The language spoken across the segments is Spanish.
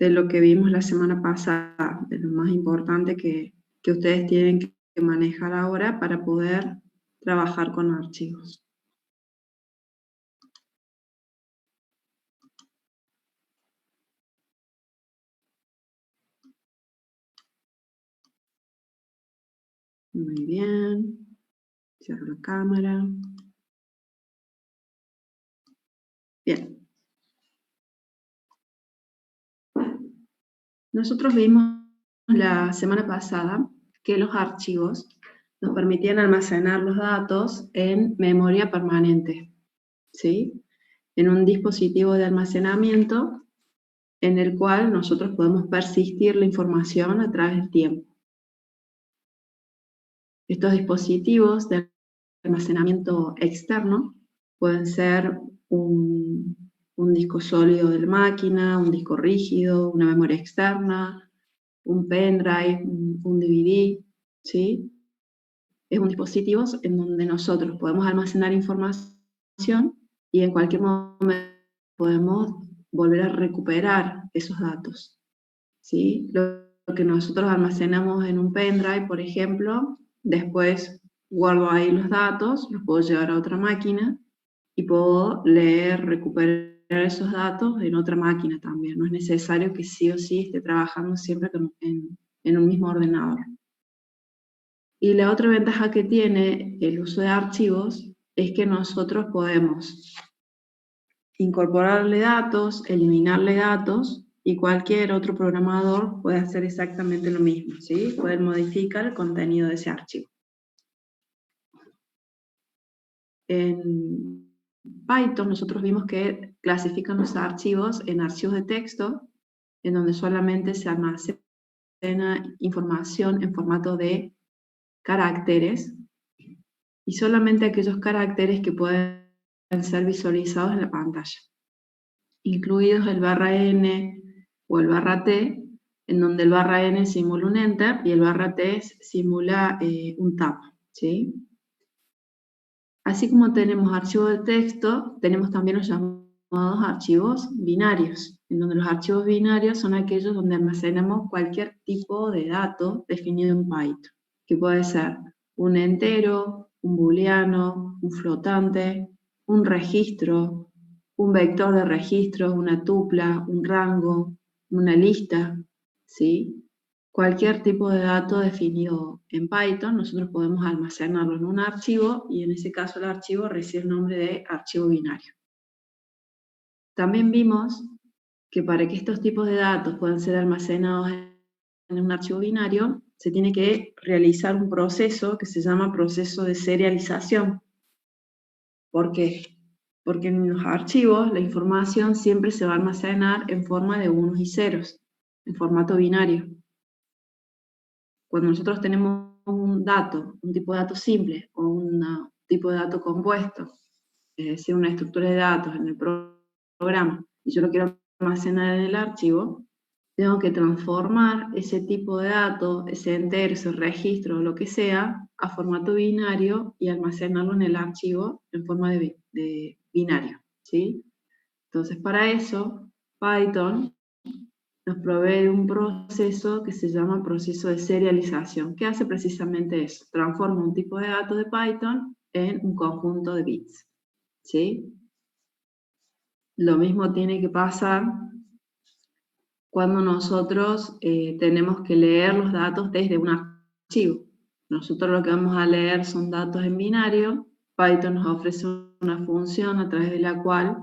de lo que vimos la semana pasada, de lo más importante que ustedes tienen que manejar ahora para poder trabajar con archivos. Muy bien. Cierro la cámara. Bien. Nosotros vimos la semana pasada que los archivos nos permitían almacenar los datos en memoria permanente, ¿sí? En un dispositivo de almacenamiento en el cual nosotros podemos persistir la información a través del tiempo. Estos dispositivos de almacenamiento externo pueden ser un disco sólido de la máquina, un disco rígido, una memoria externa, un pendrive, un DVD, ¿sí? Es un dispositivo en donde nosotros podemos almacenar información y en cualquier momento podemos volver a recuperar esos datos, ¿sí? Lo que nosotros almacenamos en un pendrive, por ejemplo, después guardo ahí los datos, los puedo llevar a otra máquina y puedo leer, recuperar esos datos en otra máquina también. No es necesario que sí o sí esté trabajando siempre en un mismo ordenador. Y la otra ventaja que tiene el uso de archivos es que nosotros podemos incorporarle datos, eliminarle datos, y cualquier otro programador puede hacer exactamente lo mismo, ¿sí? Puede modificar el contenido de ese archivo. En Python nosotros vimos que clasifican los archivos en archivos de texto, en donde solamente se almacena información en formato de caracteres, y solamente aquellos caracteres que pueden ser visualizados en la pantalla, incluidos el ~n o el ~t, en donde el ~n simula un enter y el ~t simula un tab, ¿sí? Así como tenemos archivos de texto, tenemos también los llamados archivos binarios, en donde los archivos binarios son aquellos donde almacenamos cualquier tipo de dato definido en Python, que puede ser un entero, un booleano, un flotante, un registro, un vector de registros, una tupla, un rango, una lista, ¿sí? Cualquier tipo de dato definido en Python, nosotros podemos almacenarlo en un archivo y en ese caso el archivo recibe el nombre de archivo binario. También vimos que para que estos tipos de datos puedan ser almacenados en un archivo binario, se tiene que realizar un proceso que se llama proceso de serialización. ¿Por qué? Porque en los archivos la información siempre se va a almacenar en forma de unos y ceros, en formato binario. Cuando nosotros tenemos un dato, un tipo de dato simple o un tipo de dato compuesto, es decir, una estructura de datos en el programa, y yo lo quiero almacenar en el archivo, tengo que transformar ese tipo de dato, ese entero, ese registro, lo que sea, a formato binario y almacenarlo en el archivo en forma de binario, ¿sí? Entonces, para eso, Python nos provee un proceso que se llama proceso de serialización, que hace precisamente eso, transforma un tipo de dato de Python en un conjunto de bits, ¿sí? Lo mismo tiene que pasar cuando nosotros tenemos que leer los datos desde un archivo. Nosotros lo que vamos a leer son datos en binario, Python nos ofrece una función a través de la cual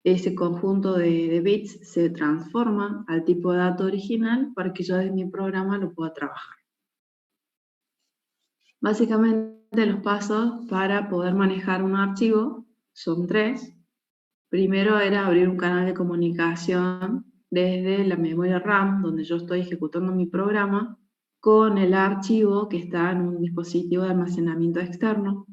ese conjunto de bits se transforma al tipo de dato original para que yo desde mi programa lo pueda trabajar. Básicamente los pasos para poder manejar un archivo son 3. Primero era abrir un canal de comunicación desde la memoria RAM, donde yo estoy ejecutando mi programa, con el archivo que está en un dispositivo de almacenamiento externo.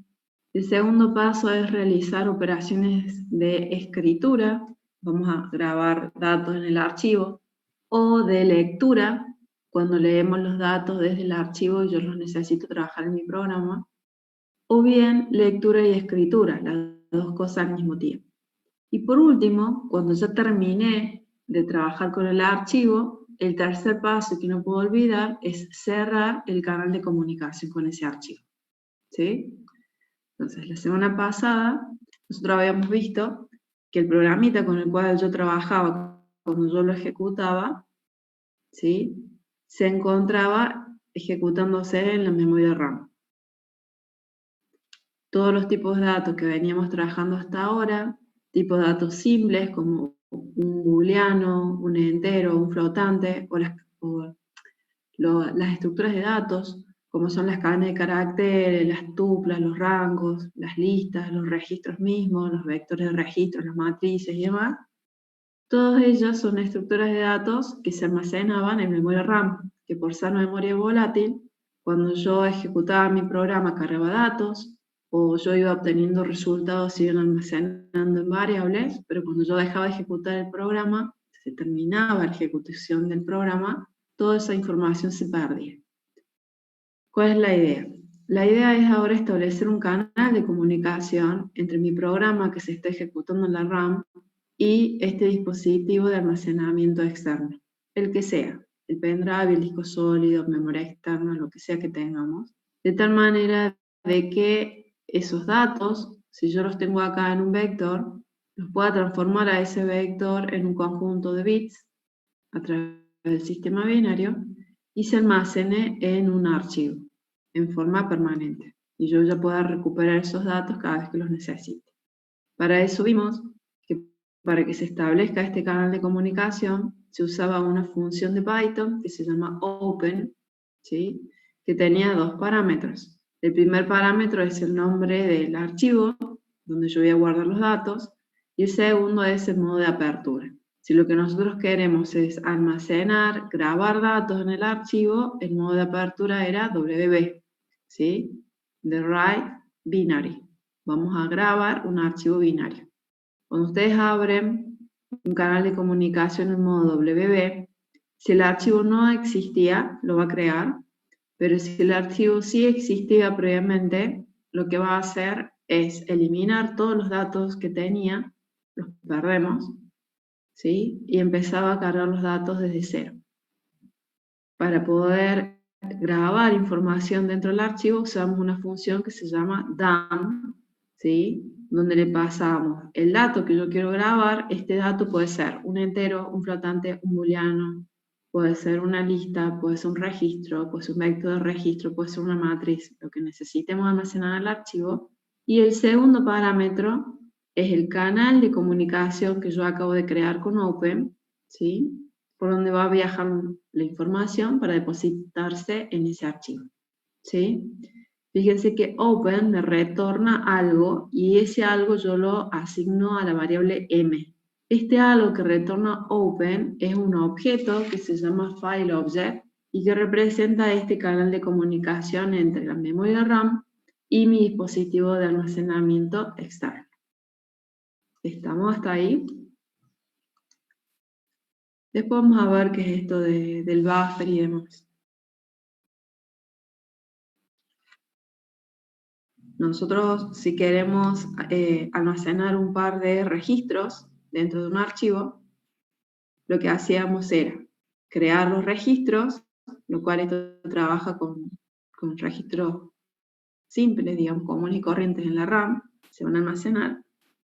El segundo paso es realizar operaciones de escritura, vamos a grabar datos en el archivo, o de lectura, cuando leemos los datos desde el archivo y yo los necesito trabajar en mi programa, o bien lectura y escritura, las dos cosas al mismo tiempo. Y por último, cuando ya terminé de trabajar con el archivo, el tercer paso que no puedo olvidar es cerrar el canal de comunicación con ese archivo. ¿Sí? Entonces, la semana pasada, nosotros habíamos visto que el programita con el cual yo trabajaba cuando yo lo ejecutaba, ¿sí?, se encontraba ejecutándose en la memoria RAM. Todos los tipos de datos que veníamos trabajando hasta ahora, tipos de datos simples como un booleano, un entero, un flotante, o las estructuras de datos, como son las cadenas de caracteres, las tuplas, los rangos, las listas, los registros mismos, los vectores de registro, las matrices y demás, todas ellas son estructuras de datos que se almacenaban en memoria RAM, que por ser memoria volátil, cuando yo ejecutaba mi programa cargaba datos, o yo iba obteniendo resultados, se iban almacenando en variables, pero cuando yo dejaba de ejecutar el programa, se terminaba la ejecución del programa, toda esa información se perdía. ¿Cuál es la idea? La idea es ahora establecer un canal de comunicación entre mi programa que se está ejecutando en la RAM y este dispositivo de almacenamiento externo, el que sea, el pendrive, el disco sólido, memoria externa, lo que sea que tengamos, de tal manera de que esos datos, si yo los tengo acá en un vector, los pueda transformar a ese vector en un conjunto de bits a través del sistema binario y se almacene en un archivo en forma permanente y yo ya pueda recuperar esos datos cada vez que los necesite. Para eso vimos que para que se establezca este canal de comunicación se usaba una función de Python que se llama open, ¿sí?, que tenía dos parámetros. El primer parámetro es el nombre del archivo donde yo voy a guardar los datos y el segundo es el modo de apertura. Si lo que nosotros queremos es almacenar, grabar datos en el archivo, el modo de apertura era WB, ¿sí? The Write Binary. Vamos a grabar un archivo binario. Cuando ustedes abren un canal de comunicación en modo WB, si el archivo no existía, lo va a crear, pero si el archivo sí existía previamente, lo que va a hacer es eliminar todos los datos que tenía, los perdemos, ¿sí?, y empezaba a cargar los datos desde cero. Para poder grabar información dentro del archivo usamos una función que se llama dump, ¿sí?, donde le pasamos el dato que yo quiero grabar. Este dato puede ser un entero, un flotante, un booleano, puede ser una lista, puede ser un registro, puede ser un vector de registro, puede ser una matriz, lo que necesitemos almacenar en el archivo. Y el segundo parámetro es el canal de comunicación que yo acabo de crear con Open, ¿sí?, por donde va a viajar la información para depositarse en ese archivo, ¿sí? Fíjense que open me retorna algo y ese algo yo lo asigno a la variable m. Este algo que retorna open es un objeto que se llama fileObject y que representa este canal de comunicación entre la memoria RAM y mi dispositivo de almacenamiento externo. ¿Estamos hasta ahí? Después vamos a ver qué es esto del buffer y demás. Nosotros, si queremos almacenar un par de registros dentro de un archivo, lo que hacíamos era crear los registros, lo cual esto trabaja con registros simples, digamos, comunes y corrientes en la RAM, se van a almacenar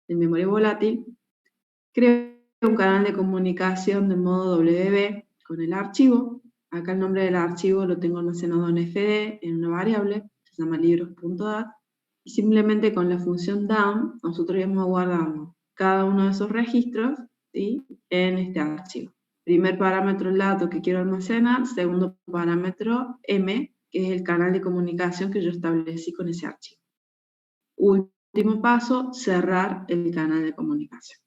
en memoria volátil. Creo un canal de comunicación de modo WB con el archivo. Acá el nombre del archivo lo tengo almacenado en fd, en una variable, se llama libros.dat. Y simplemente con la función down, nosotros íbamos guardando cada uno de esos registros, ¿sí?, en este archivo. Primer parámetro, el dato que quiero almacenar. Segundo parámetro, m, que es el canal de comunicación que yo establecí con ese archivo. Último paso, cerrar el canal de comunicación.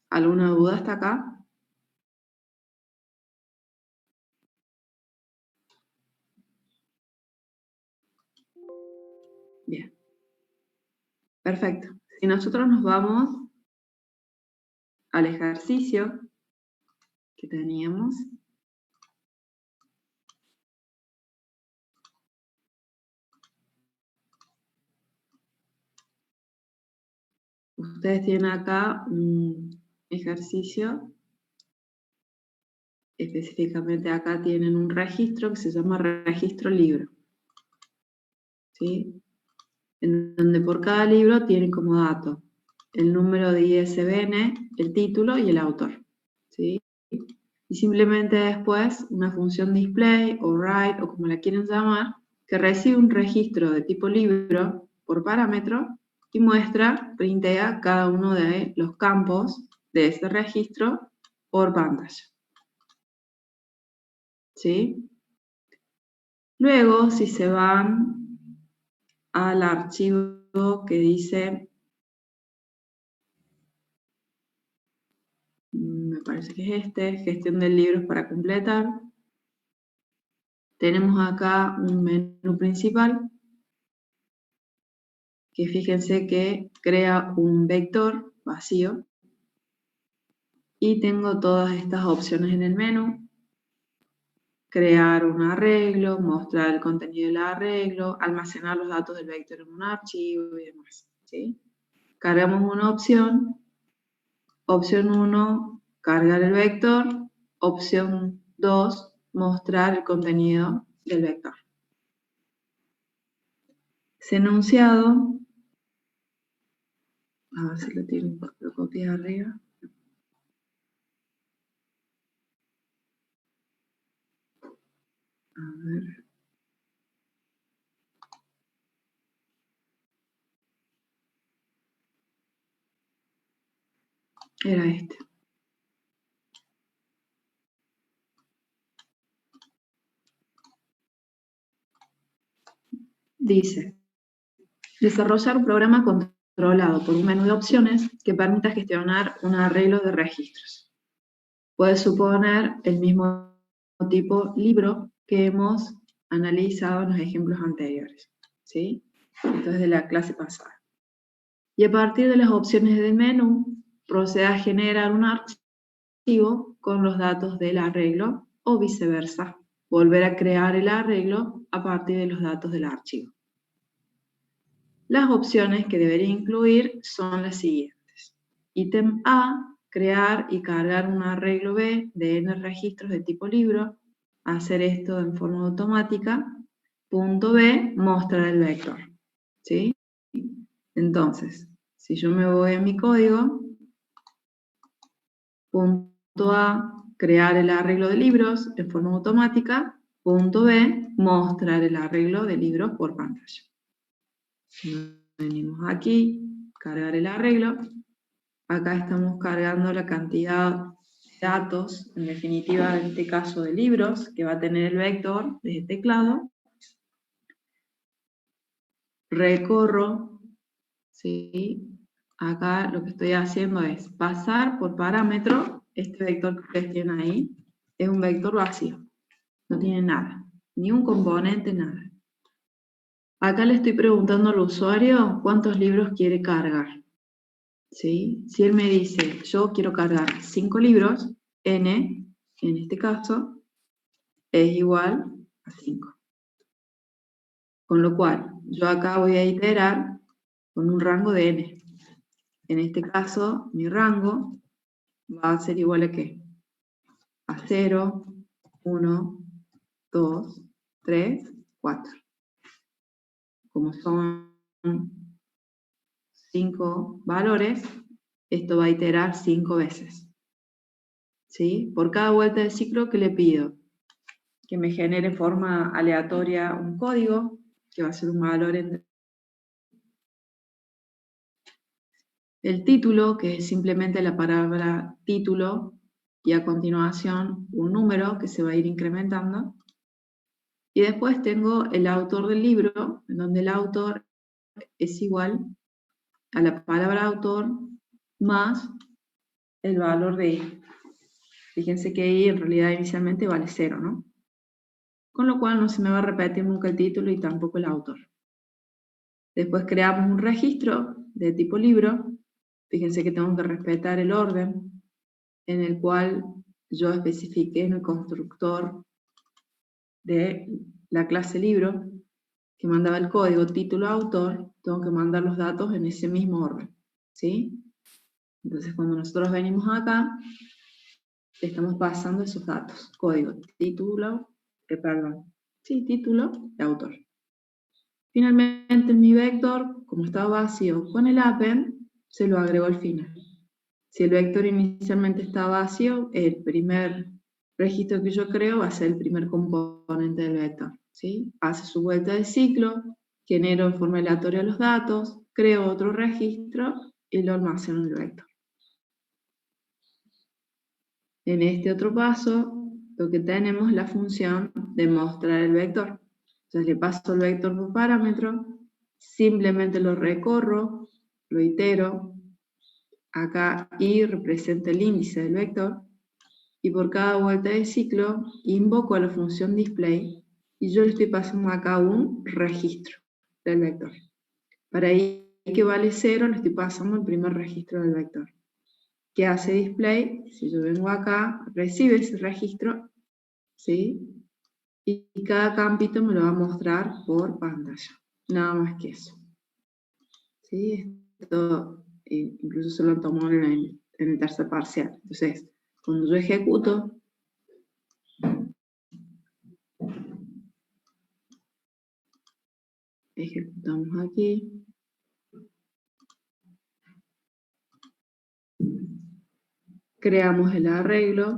¿Alguna duda hasta acá? Bien. Perfecto. Si nosotros nos vamos al ejercicio que teníamos, ustedes tienen acá un ejercicio, específicamente acá tienen un registro que se llama registro libro, ¿sí? En donde por cada libro tienen como dato el número de ISBN, el título y el autor, ¿sí? Y simplemente después una función display o write o como la quieren llamar, que recibe un registro de tipo libro por parámetro y muestra, printea cada uno de los campos de ese registro por pantalla, ¿sí? Luego, si se van al archivo que dice, me parece que es este, gestión de libros para completar, tenemos acá un menú principal, que fíjense que crea un vector vacío, y tengo todas estas opciones en el menú: crear un arreglo, mostrar el contenido del arreglo, almacenar los datos del vector en un archivo y demás, ¿sí? Cargamos una opción 1, cargar el vector, opción 2, mostrar el contenido del vector. Ese enunciado, a ver si lo copié arriba. A ver. Era este. Dice: desarrollar un programa controlado por un menú de opciones que permita gestionar un arreglo de registros. Puede suponer el mismo tipo libro que hemos analizado en los ejemplos anteriores, ¿sí? Esto es de la clase pasada. Y a partir de las opciones del menú, procede a generar un archivo con los datos del arreglo o viceversa. Volver a crear el arreglo a partir de los datos del archivo. Las opciones que debería incluir son las siguientes. Ítem A, crear y cargar un arreglo B de N registros de tipo libro. Hacer esto en forma automática. Punto B, mostrar el vector, ¿sí? Entonces, si yo me voy a mi código, punto A, crear el arreglo de libros en forma automática. Punto B, mostrar el arreglo de libros por pantalla. Venimos aquí, cargar el arreglo. Acá estamos cargando la cantidad de datos, en definitiva, en este caso de libros, que va a tener el vector desde el teclado. Recorro, ¿sí? Acá lo que estoy haciendo es pasar por parámetro. Este vector que ustedes tienen ahí es un vector vacío, no tiene nada, ni un componente, nada. Acá le estoy preguntando al usuario cuántos libros quiere cargar, ¿sí? Si él me dice, yo quiero cargar 5 libros, n, en este caso, es igual a 5. Con lo cual, yo acá voy a iterar con un rango de n. En este caso, mi rango va a ser igual a ¿qué? A 0, 1, 2, 3, 4. Como son 5 valores, esto va a iterar 5 veces, ¿sí? Por cada vuelta de ciclo que le pido que me genere en forma aleatoria un código, que va a ser un valor entre el título, que es simplemente la palabra título, y a continuación un número que se va a ir incrementando. Y después tengo el autor del libro, en donde el autor es igual a la palabra autor más el valor de I. Fíjense que I en realidad inicialmente vale 0, ¿no? Con lo cual no se me va a repetir nunca el título y tampoco el autor. Después creamos un registro de tipo libro. Fíjense que tengo que respetar el orden en el cual yo especifiqué en el constructor de la clase libro, que mandaba el código título autor, tengo que mandar los datos en ese mismo orden, ¿sí? Entonces, cuando nosotros venimos acá, le estamos pasando esos datos. Código, título y autor. Finalmente, en mi vector, como estaba vacío con el append, se lo agrego al final. Si el vector inicialmente está vacío, el primer registro que yo creo va a ser el primer componente del vector, ¿sí? Hace su vuelta de ciclo, genero en forma aleatoria los datos, creo otro registro y lo almaceno en el vector. En este otro paso, lo que tenemos es la función de mostrar el vector. Entonces le paso el vector por parámetro, simplemente lo recorro, lo itero, acá y representa el índice del vector, y por cada vuelta de ciclo invoco a la función display y yo le estoy pasando acá un registro del vector. Para i que vale 0 le estoy pasando el primer registro del vector. ¿Qué hace display? Si yo vengo acá, recibe ese registro, ¿sí? Y cada campito me lo va a mostrar por pantalla. Nada más que eso. ¿Sí? Esto incluso se lo tomó en el tercer parcial. Entonces, cuando yo ejecuto, ejecutamos aquí. Creamos el arreglo,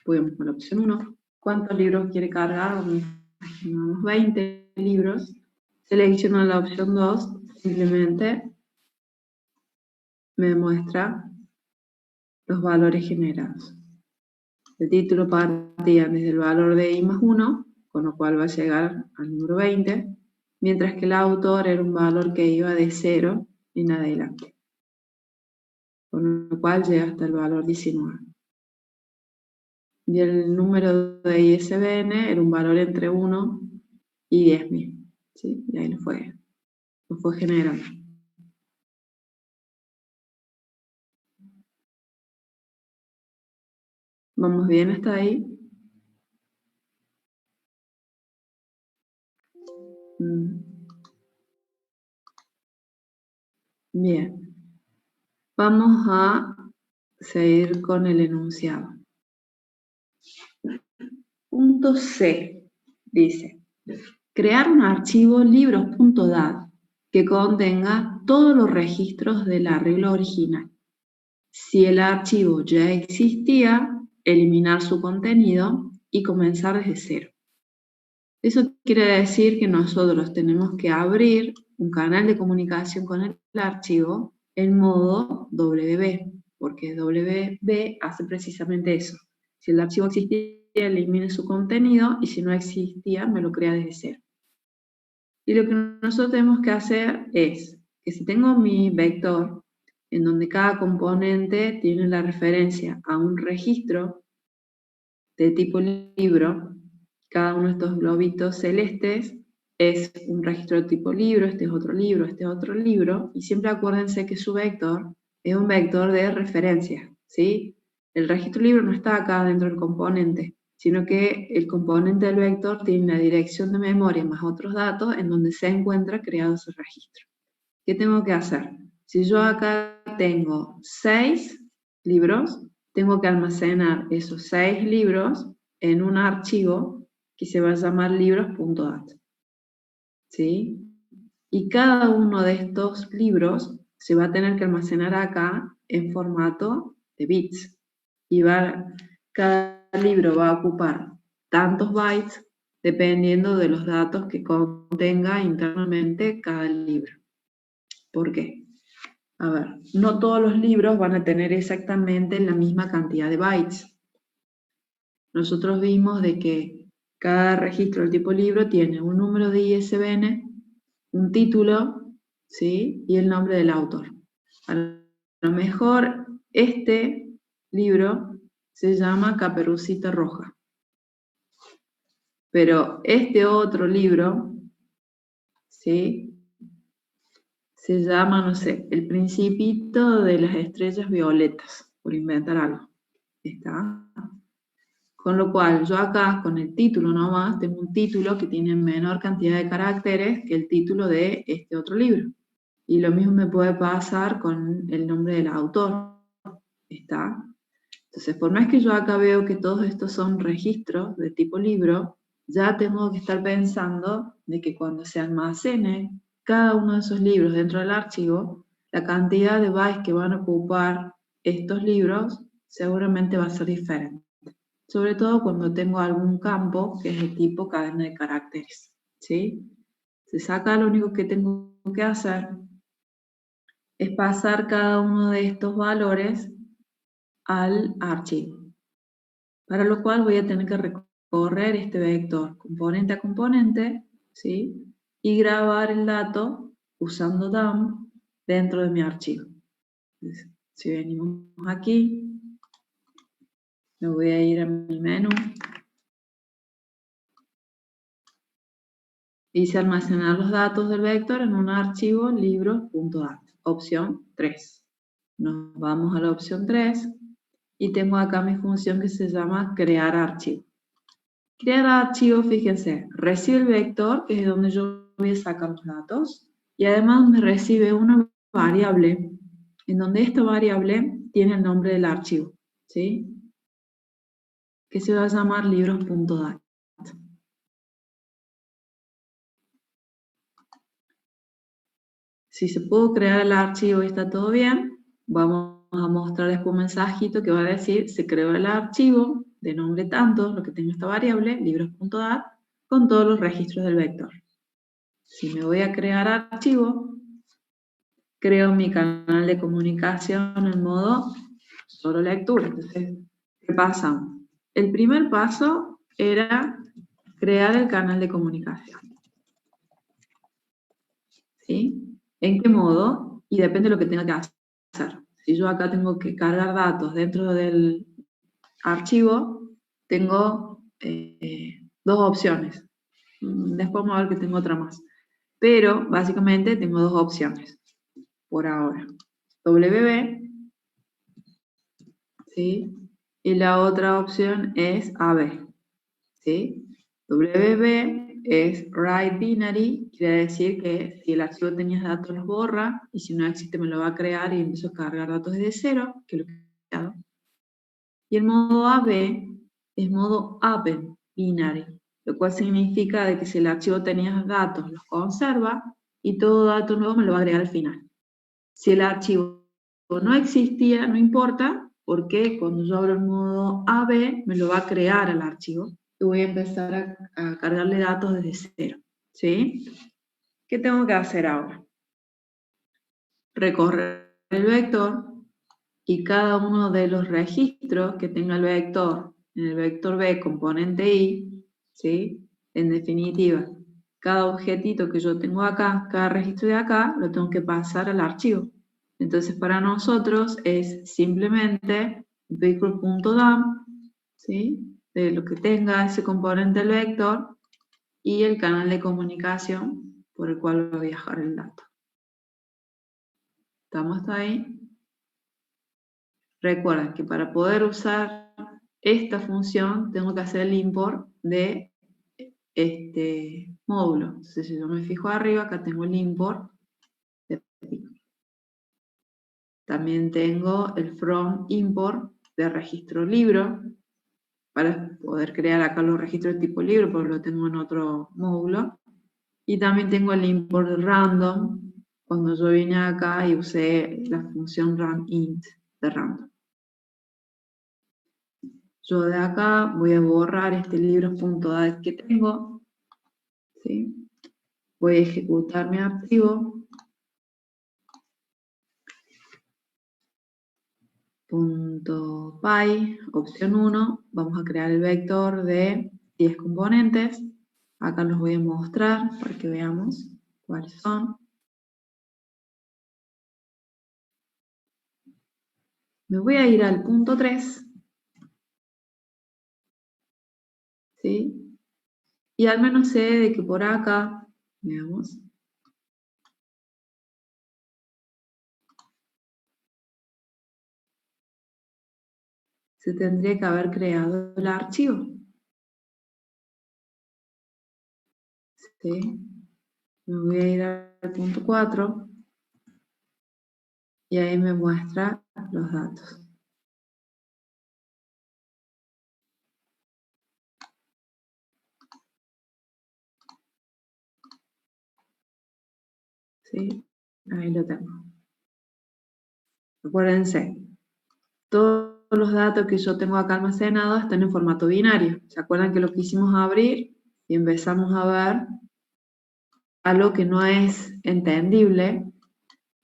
podemos con la opción 1. ¿Cuántos libros quiere cargar? Imaginamos 20 libros. Selecciono la opción 2, simplemente me muestra los valores generados. El título partía desde el valor de i más 1, con lo cual va a llegar al número 20, mientras que el autor era un valor que iba de 0 en adelante, con lo cual llega hasta el valor 19. Y el número de ISBN era un valor entre 1 y 10.000, ¿sí? Y ahí lo fue generando. ¿Vamos bien hasta ahí? Bien. Vamos a seguir con el enunciado. Punto C dice: crear un archivo libros.dat que contenga todos los registros del arreglo original. Si el archivo ya existía, eliminar su contenido y comenzar desde cero. Eso quiere decir que nosotros tenemos que abrir un canal de comunicación con el archivo en modo WB, porque WB hace precisamente eso. Si el archivo existía, elimine su contenido, y si no existía, me lo crea desde cero. Y lo que nosotros tenemos que hacer es que si tengo mi vector, en donde cada componente tiene la referencia a un registro de tipo libro, cada uno de estos globitos celestes es un registro de tipo libro, este es otro libro, este es otro libro, y siempre acuérdense que su vector es un vector de referencia, ¿sí? El registro libro no está acá dentro del componente, sino que el componente del vector tiene una dirección de memoria más otros datos en donde se encuentra creado ese registro. ¿Qué tengo que hacer? Si yo acá tengo 6 libros, tengo que almacenar esos 6 libros en un archivo que se va a llamar libros.dat. ¿Sí? Y cada uno de estos libros se va a tener que almacenar acá en formato de bits. Y cada libro va a ocupar tantos bytes dependiendo de los datos que contenga internamente cada libro. ¿Por qué? A ver, no todos los libros van a tener exactamente la misma cantidad de bytes. Nosotros vimos de que cada registro del tipo libro tiene un número de ISBN, un título, ¿sí? Y el nombre del autor. A lo mejor este libro se llama Caperucita Roja. Pero este otro libro, ¿sí? Se llama, no sé, El Principito de las Estrellas Violetas, por inventar algo. ¿Está? Con lo cual, yo acá, con el título nomás, tengo un título que tiene menor cantidad de caracteres que el título de este otro libro. Y lo mismo me puede pasar con el nombre del autor. ¿Está? Entonces, por más que yo acá veo que todos estos son registros de tipo libro, ya tengo que estar pensando de que cuando se almacene cada uno de esos libros dentro del archivo, la cantidad de bytes que van a ocupar estos libros seguramente va a ser diferente. Sobre todo cuando tengo algún campo que es de tipo cadena de caracteres, ¿sí? Entonces acá lo único que tengo que hacer es pasar cada uno de estos valores al archivo, para lo cual voy a tener que recorrer este vector componente a componente, ¿sí? Y grabar el dato usando dump dentro de mi archivo. Entonces, si venimos aquí, me voy a ir a mi menú, dice almacenar los datos del vector en un archivo libros.dat, opción 3. Nos vamos a la opción 3 y tengo acá mi función que se llama crear archivo. Crear archivo, fíjense, recibe el vector, que es donde yo voy a sacar los datos, y además me recibe una variable, en donde esta variable tiene el nombre del archivo, ¿sí? Que se va a llamar libros.dat. Si se pudo crear el archivo y está todo bien, vamos a mostrarles un mensajito que va a decir, se creó el archivo de nombre tanto, lo que tenga esta variable, libros.dat, con todos los registros del vector. Si me voy a crear archivo, creo mi canal de comunicación en modo solo lectura. Entonces, ¿qué pasa? El primer paso era crear el canal de comunicación. ¿Sí? ¿En qué modo? Y depende de lo que tenga que hacer. Si yo acá tengo que cargar datos dentro del archivo, tengo dos opciones. Después vamos a ver que tengo otra más. Pero, básicamente, tengo dos opciones. Por ahora. WB, ¿sí? Y la otra opción es AB, ¿sí? WB es write binary, quiere decir que si el archivo tenía datos los borra, y si no existe me lo va a crear y empiezo a cargar datos desde cero, que es lo que he creado. Y el modo AB es modo append binary, lo cual significa de que si el archivo tenía datos los conserva y todo dato nuevo me lo va a agregar al final. Si el archivo no existía, no importa, porque cuando yo abro el modo AB, me lo va a crear el archivo y voy a empezar a cargarle datos desde cero, ¿sí? ¿Qué tengo que hacer ahora? Recorrer el vector y cada uno de los registros que tenga el vector, en el vector B componente I, ¿sí? En definitiva, cada objetito que yo tengo acá, cada registro de acá, lo tengo que pasar al archivo. Entonces, para nosotros es simplemente vehicle.dump, ¿sí? De lo que tenga ese componente del vector y el canal de comunicación por el cual va a viajar el dato. ¿Estamos hasta ahí? Recuerden que para poder usar esta función tengo que hacer el import de este módulo. Entonces, si yo me fijo arriba, acá tengo el import de También tengo el from import de registro libro, para poder crear acá los registros de tipo libro, porque lo tengo en otro módulo. Y también tengo el import random, cuando yo vine acá y usé la función runInt de random. Yo de acá voy a borrar este libros.dat que tengo, ¿sí? Voy a ejecutar mi archivo. .py, opción 1, vamos a crear el vector de 10 componentes. Acá los voy a mostrar para que veamos cuáles son. Me voy a ir al punto 3, ¿sí? Y al menos sé de que por acá, veamos, se tendría que haber creado el archivo, ¿sí? Me voy a ir al punto 4. y ahí me muestra los datos. ¿Sí? Ahí lo tengo. Acuérdense, todos los datos que yo tengo acá almacenados están en formato binario. ¿Se acuerdan que lo quisimos abrir y empezamos a ver algo que no es entendible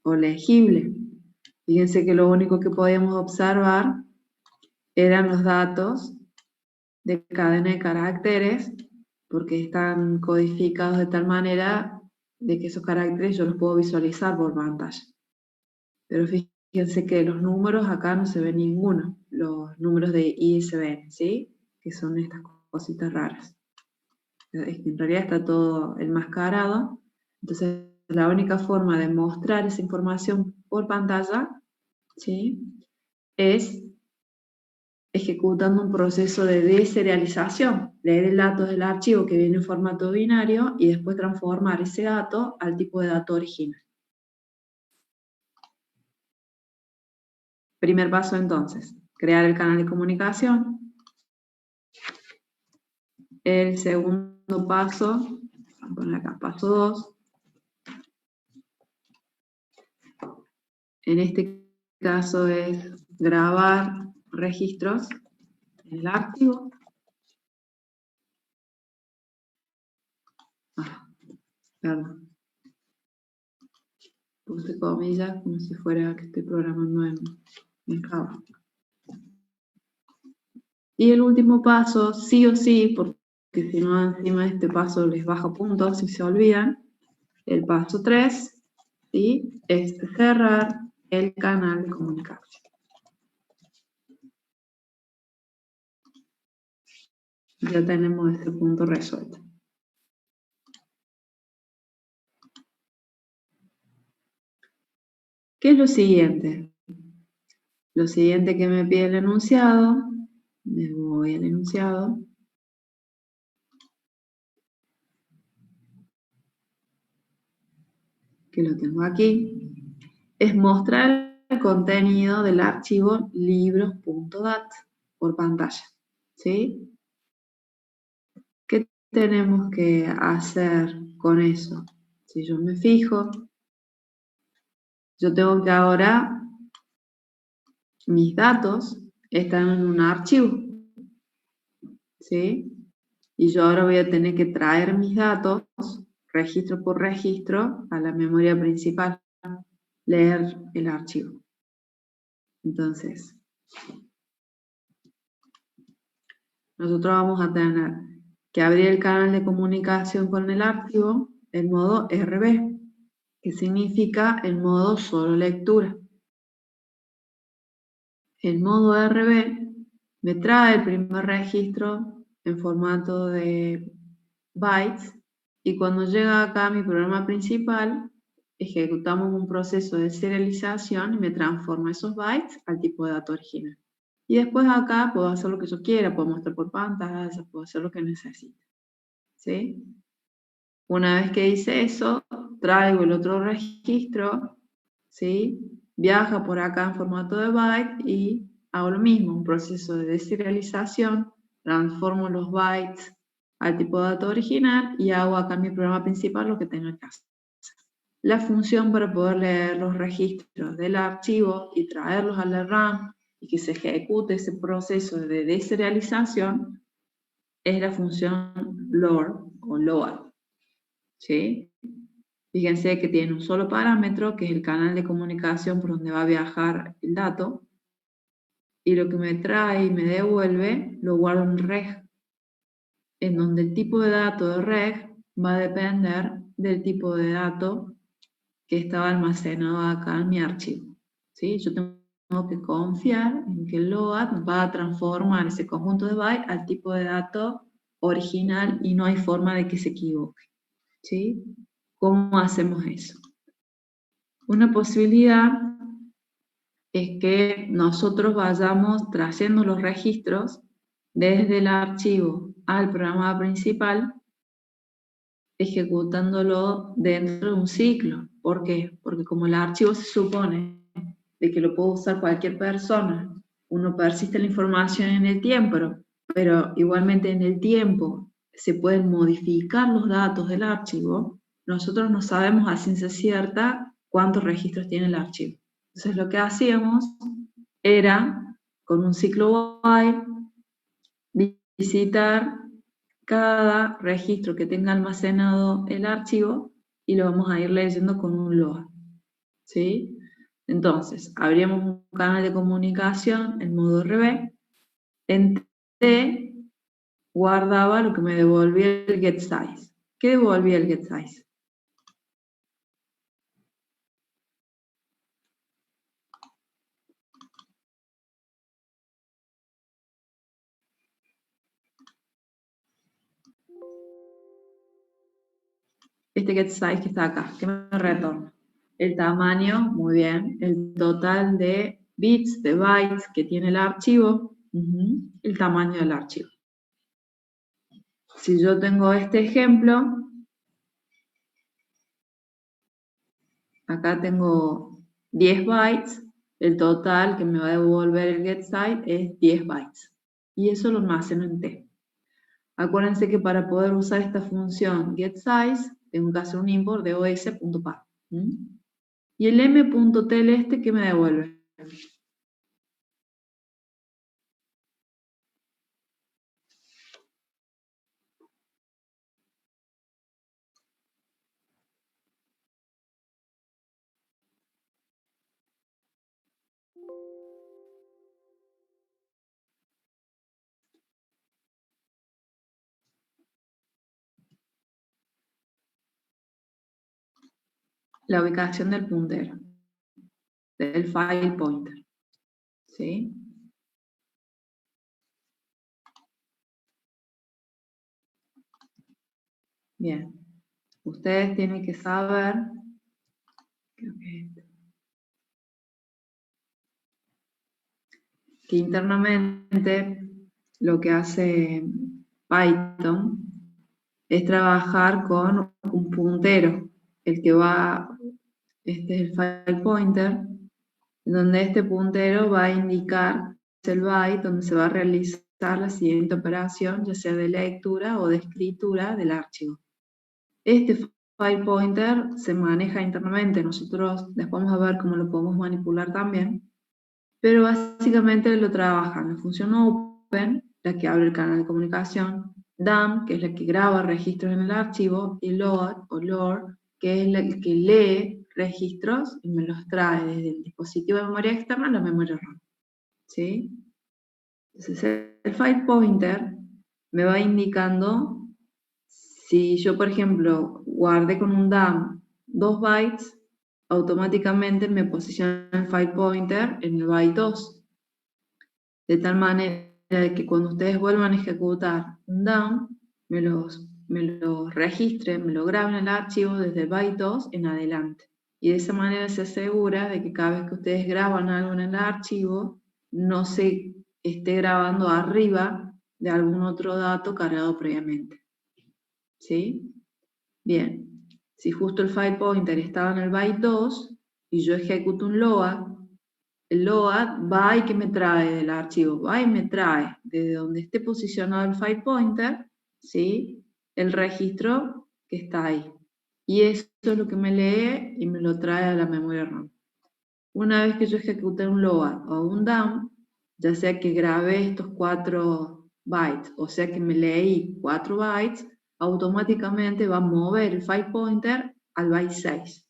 o legible? Fíjense que lo único que podíamos observar eran los datos de cadena de caracteres, porque están codificados de tal manera de que esos caracteres yo los puedo visualizar por pantalla. Pero fíjense que los números acá no se ven ninguno, los números de ISBN, ¿sí? Que son estas cositas raras. En realidad está todo enmascarado, entonces la única forma de mostrar esa información por pantalla, ¿sí? Es ejecutando un proceso de deserialización, leer el dato del archivo que viene en formato binario y después transformar ese dato al tipo de dato original. Primer paso entonces, crear el canal de comunicación. El segundo paso, vamos a poner acá, paso 2. En este caso es grabar registros en el archivo. Perdón. Puse comillas como si fuera que estoy programando en Java. Y el último paso, sí o sí, porque si no encima de este paso les baja puntos si se olvidan, el paso 3, ¿sí? Es cerrar el canal de comunicación. Ya tenemos este punto resuelto. ¿Qué es lo siguiente? Lo siguiente que me pide el enunciado, me voy al enunciado. Que lo tengo aquí, es mostrar el contenido del archivo libros.dat por pantalla, ¿sí? ¿Qué tenemos que hacer con eso? Si yo me fijo, yo tengo que ahora, mis datos están en un archivo, ¿sí? Y yo ahora voy a tener que traer mis datos, registro por registro, a la memoria principal, leer el archivo. Entonces, nosotros vamos a tener que abrir el canal de comunicación con el archivo en modo RB, que significa el modo solo lectura. El modo RB me trae el primer registro en formato de bytes y cuando llega acá a mi programa principal, ejecutamos un proceso de serialización y me transforma esos bytes al tipo de dato original. Y después acá puedo hacer lo que yo quiera, puedo mostrar por pantalla, puedo hacer lo que necesite. ¿Sí? Una vez que hice eso, traigo el otro registro, ¿sí? Viaja por acá en formato de byte y hago lo mismo, un proceso de deserialización, transformo los bytes al tipo de dato original y hago acá en mi programa principal lo que tengo que hacer. La función para poder leer los registros del archivo y traerlos a la RAM y que se ejecute ese proceso de deserialización es la función load o load. ¿Sí? Fíjense que tiene un solo parámetro, que es el canal de comunicación por donde va a viajar el dato, y lo que me trae y me devuelve lo guardo en reg, en donde el tipo de dato de reg va a depender del tipo de dato que estaba almacenado acá en mi archivo. ¿Sí? Yo tengo que confiar en que el load va a transformar ese conjunto de bytes al tipo de dato original y no hay forma de que se equivoque. ¿Sí? ¿Cómo hacemos eso? Una posibilidad es que nosotros vayamos trayendo los registros desde el archivo al programa principal, ejecutándolo dentro de un ciclo. ¿Por qué? Porque como el archivo se supone de que lo puede usar cualquier persona. Uno persiste la información en el tiempo, pero igualmente en el tiempo se pueden modificar los datos del archivo. Nosotros no sabemos a ciencia cierta cuántos registros tiene el archivo. Entonces lo que hacíamos era, con un ciclo while, visitar cada registro que tenga almacenado el archivo y lo vamos a ir leyendo con un load. ¿Sí? Entonces, abrimos un canal de comunicación en modo RB. En T guardaba lo que me devolvía el getSize. ¿Qué devolvía el getSize? Este getSize que está acá, ¿qué me retorna? El tamaño, muy bien, el total de bits, de bytes que tiene el archivo, el tamaño del archivo. Si yo tengo este ejemplo, acá tengo 10 bytes, el total que me va a devolver el getSize es 10 bytes. Y eso lo almaceno en T. Acuérdense que para poder usar esta función getSize, tengo que hacer un import de os.par. Y el m.tlst, ¿qué me devuelve? La ubicación del puntero, del file pointer. ¿Sí? Bien. Ustedes tienen que saber, que internamente lo que hace Python es trabajar con un puntero, el que va, este es el file pointer, donde este puntero va a indicar el byte donde se va a realizar la siguiente operación, ya sea de lectura o de escritura del archivo. Este file pointer se maneja internamente, nosotros después vamos a ver cómo lo podemos manipular también, pero básicamente lo trabajan la función open, la que abre el canal de comunicación, dump, que es la que graba registros en el archivo, y load o load, que es la que lee registros y me los trae desde el dispositivo de memoria externa a la memoria RAM. ¿Sí? Entonces el file pointer me va indicando si yo, por ejemplo, guardé con un dump 2 bytes, automáticamente me posiciona el file pointer en el byte 2. De tal manera que cuando ustedes vuelvan a ejecutar un dump, me los registren, me lo graben en el archivo desde el byte 2 en adelante. Y de esa manera se asegura de que cada vez que ustedes graban algo en el archivo, no se esté grabando arriba de algún otro dato cargado previamente. ¿Sí? Bien, si justo el file pointer estaba en el byte 2 y yo ejecuto un load, el load va y que me trae del archivo, va y me trae desde donde esté posicionado el file pointer, ¿sí? El registro que está ahí. Y eso es lo que me lee y me lo trae a la memoria RAM. Una vez que yo ejecute un load o un dump, ya sea que grabé estos 4 bytes, o sea que me leí 4 bytes, automáticamente va a mover el file pointer al byte 6.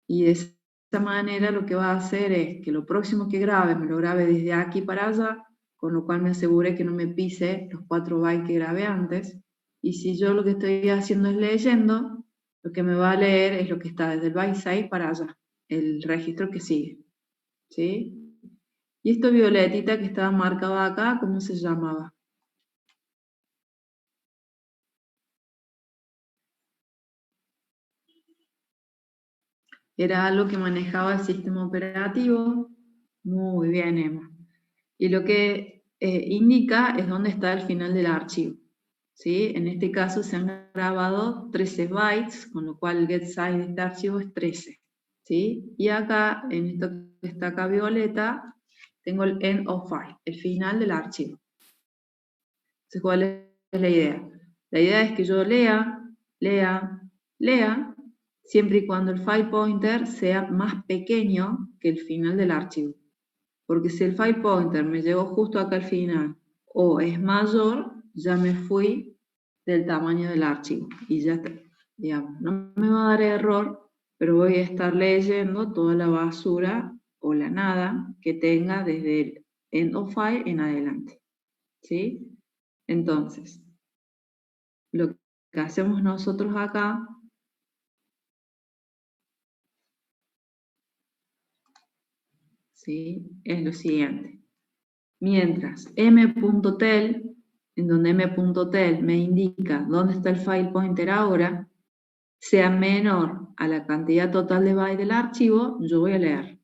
Y de esa manera lo que va a hacer es que lo próximo que grabe, me lo grabe desde aquí para allá, con lo cual me asegure que no me pise los 4 bytes que grabé antes. Y si yo lo que estoy haciendo es leyendo, lo que me va a leer es lo que está desde el byte 6 para allá, el registro que sigue. ¿Sí? Y esto violetita que estaba marcado acá, ¿cómo se llamaba? Era algo que manejaba el sistema operativo. Muy bien, Emma. Y lo que indica es dónde está el final del archivo. ¿Sí? En este caso se han grabado 13 bytes, con lo cual el getSize de este archivo es 13. ¿sí? Y acá, en esto que está acá violeta, tengo el end of file, el final del archivo. Entonces, ¿cuál es la idea? La idea es que yo lea, siempre y cuando el file pointer sea más pequeño que el final del archivo. Porque si el file pointer me llegó justo acá al final, o es mayor, ya me fui del tamaño del archivo. Y ya está, digamos, no me va a dar error, pero voy a estar leyendo toda la basura o la nada que tenga desde el end of file en adelante. ¿Sí? Entonces, lo que hacemos nosotros acá ¿sí? Es lo siguiente. Mientras m.tel, en donde m.tel me indica dónde está el file pointer ahora, sea menor a la cantidad total de bytes del archivo, yo voy a leer.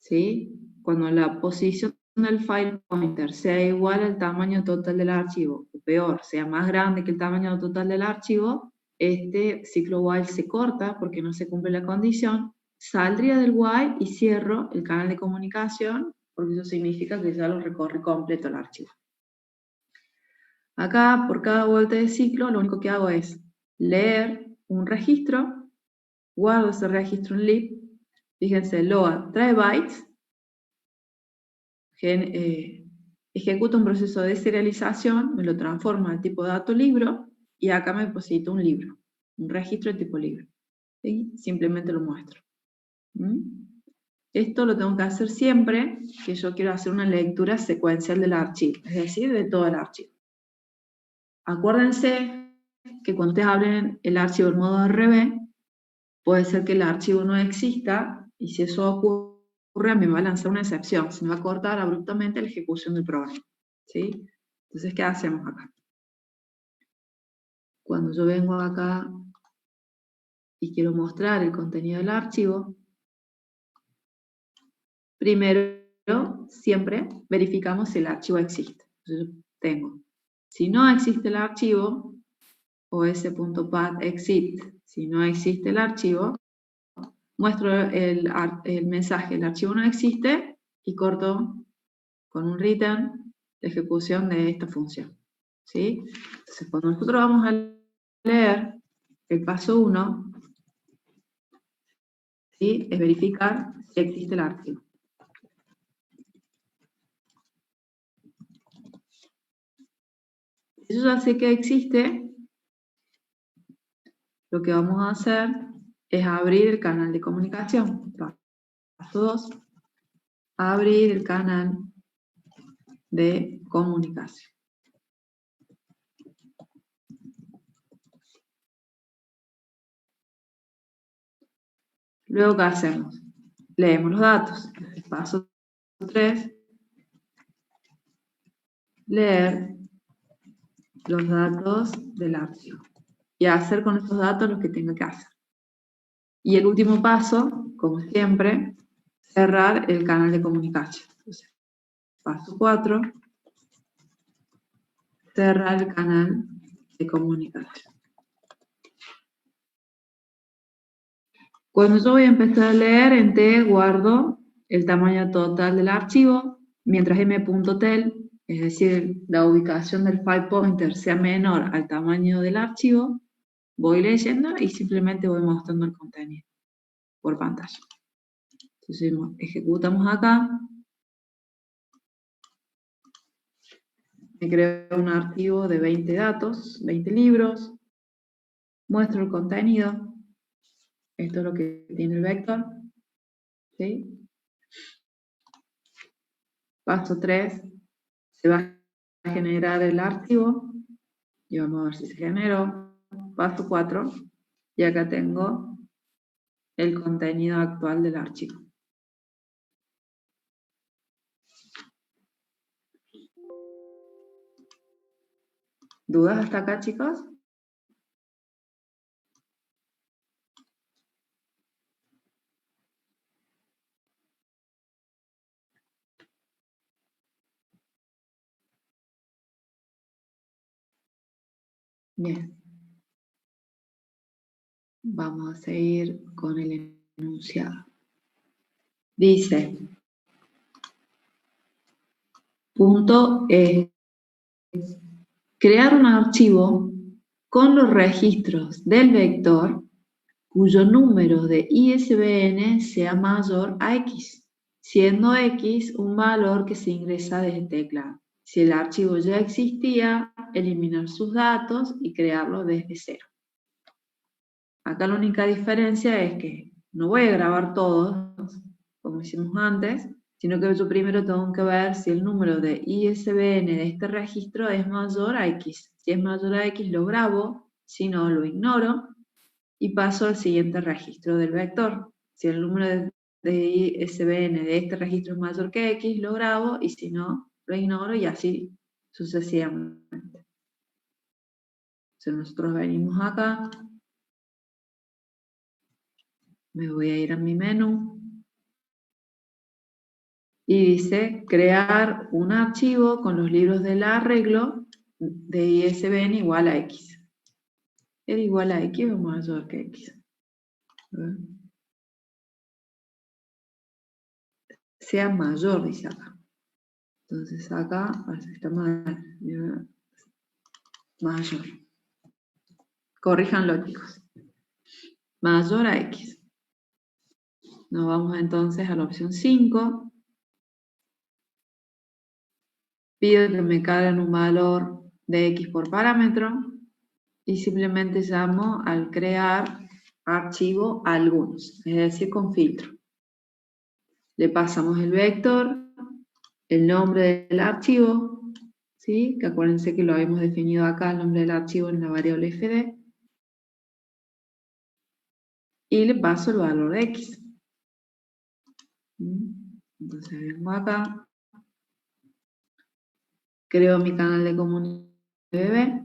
¿Sí? Cuando la posición del file pointer sea igual al tamaño total del archivo, o peor, sea más grande que el tamaño total del archivo, este ciclo while se corta porque no se cumple la condición, saldría del while y cierro el canal de comunicación, porque eso significa que ya lo recorrí completo el archivo. Acá, por cada vuelta de ciclo, lo único que hago es leer un registro, guardo ese registro en lib, fíjense, load trae bytes, ejecuta un proceso de serialización, me lo transforma al tipo de dato libro, y acá me deposita un libro, un registro de tipo libro. ¿Sí? Simplemente lo muestro. Esto lo tengo que hacer siempre que yo quiero hacer una lectura secuencial del archivo, es decir, de todo el archivo. Acuérdense que cuando ustedes hablen el archivo en modo RB, puede ser que el archivo no exista, y si eso ocurre, me va a lanzar una excepción, se me va a cortar abruptamente la ejecución del programa. ¿Sí? Entonces, ¿qué hacemos acá? Cuando yo vengo acá y quiero mostrar el contenido del archivo, primero, siempre verificamos si el archivo existe. Entonces, tengo, si no existe el archivo, os.pad exit, si no existe el archivo, muestro el mensaje, el archivo no existe, y corto con un return la ejecución de esta función. ¿Sí? Entonces, cuando nosotros vamos a leer el paso 1, ¿sí? Es verificar si existe el archivo. Si yo ya sé que existe, lo que vamos a hacer es abrir el canal de comunicación. Paso 2, abrir el canal de comunicación. Luego, ¿qué hacemos? Leemos los datos. Paso 3, leer los datos del archivo y hacer con estos datos lo que tenga que hacer. Y el último paso, como siempre, cerrar el canal de comunicación. Entonces, paso 4, cerrar el canal de comunicación. Cuando yo voy a empezar a leer, en T guardo el tamaño total del archivo, mientras m.tel, es decir, la ubicación del file pointer, sea menor al tamaño del archivo, voy leyendo y simplemente voy mostrando el contenido por pantalla. Entonces, ejecutamos acá, me creo un archivo de 20 datos, 20 libros, muestro el contenido, esto es lo que tiene el vector, ¿sí? Paso 3, se va a generar el archivo, y vamos a ver si se generó. Paso 4, y acá tengo el contenido actual del archivo. ¿Dudas hasta acá, chicos? Bien. Vamos a seguir con el enunciado. Dice, punto crear un archivo con los registros del vector cuyo número de ISBN sea mayor a X, siendo X un valor que se ingresa desde teclado. Si el archivo ya existía, eliminar sus datos y crearlo desde cero. Acá la única diferencia es que no voy a grabar todos, como hicimos antes, sino que yo primero tengo que ver si el número de ISBN de este registro es mayor a X. Si es mayor a X lo grabo, si no lo ignoro y paso al siguiente registro del vector. Si el número de ISBN de este registro es mayor que X, lo grabo y si no, lo ignoro y así sucesivamente. Entonces nosotros venimos acá, me voy a ir a mi menú y dice crear un archivo con los libros del arreglo de ISBN igual a X. ¿Es igual a X o mayor que X? Sea mayor, dice acá. Entonces acá está mal. Mayor. Corríjanlo, chicos. Mayor a X. Nos vamos entonces a la opción 5. Pido que me carguen un valor de X por parámetro y simplemente llamo al crear archivo algunos, es decir, con filtro. Le pasamos el vector, el nombre del archivo, ¿sí? Que acuérdense que lo habíamos definido acá, el nombre del archivo en la variable fd, y le paso el valor de X. Entonces vengo acá, creo mi canal de comunidad bebé,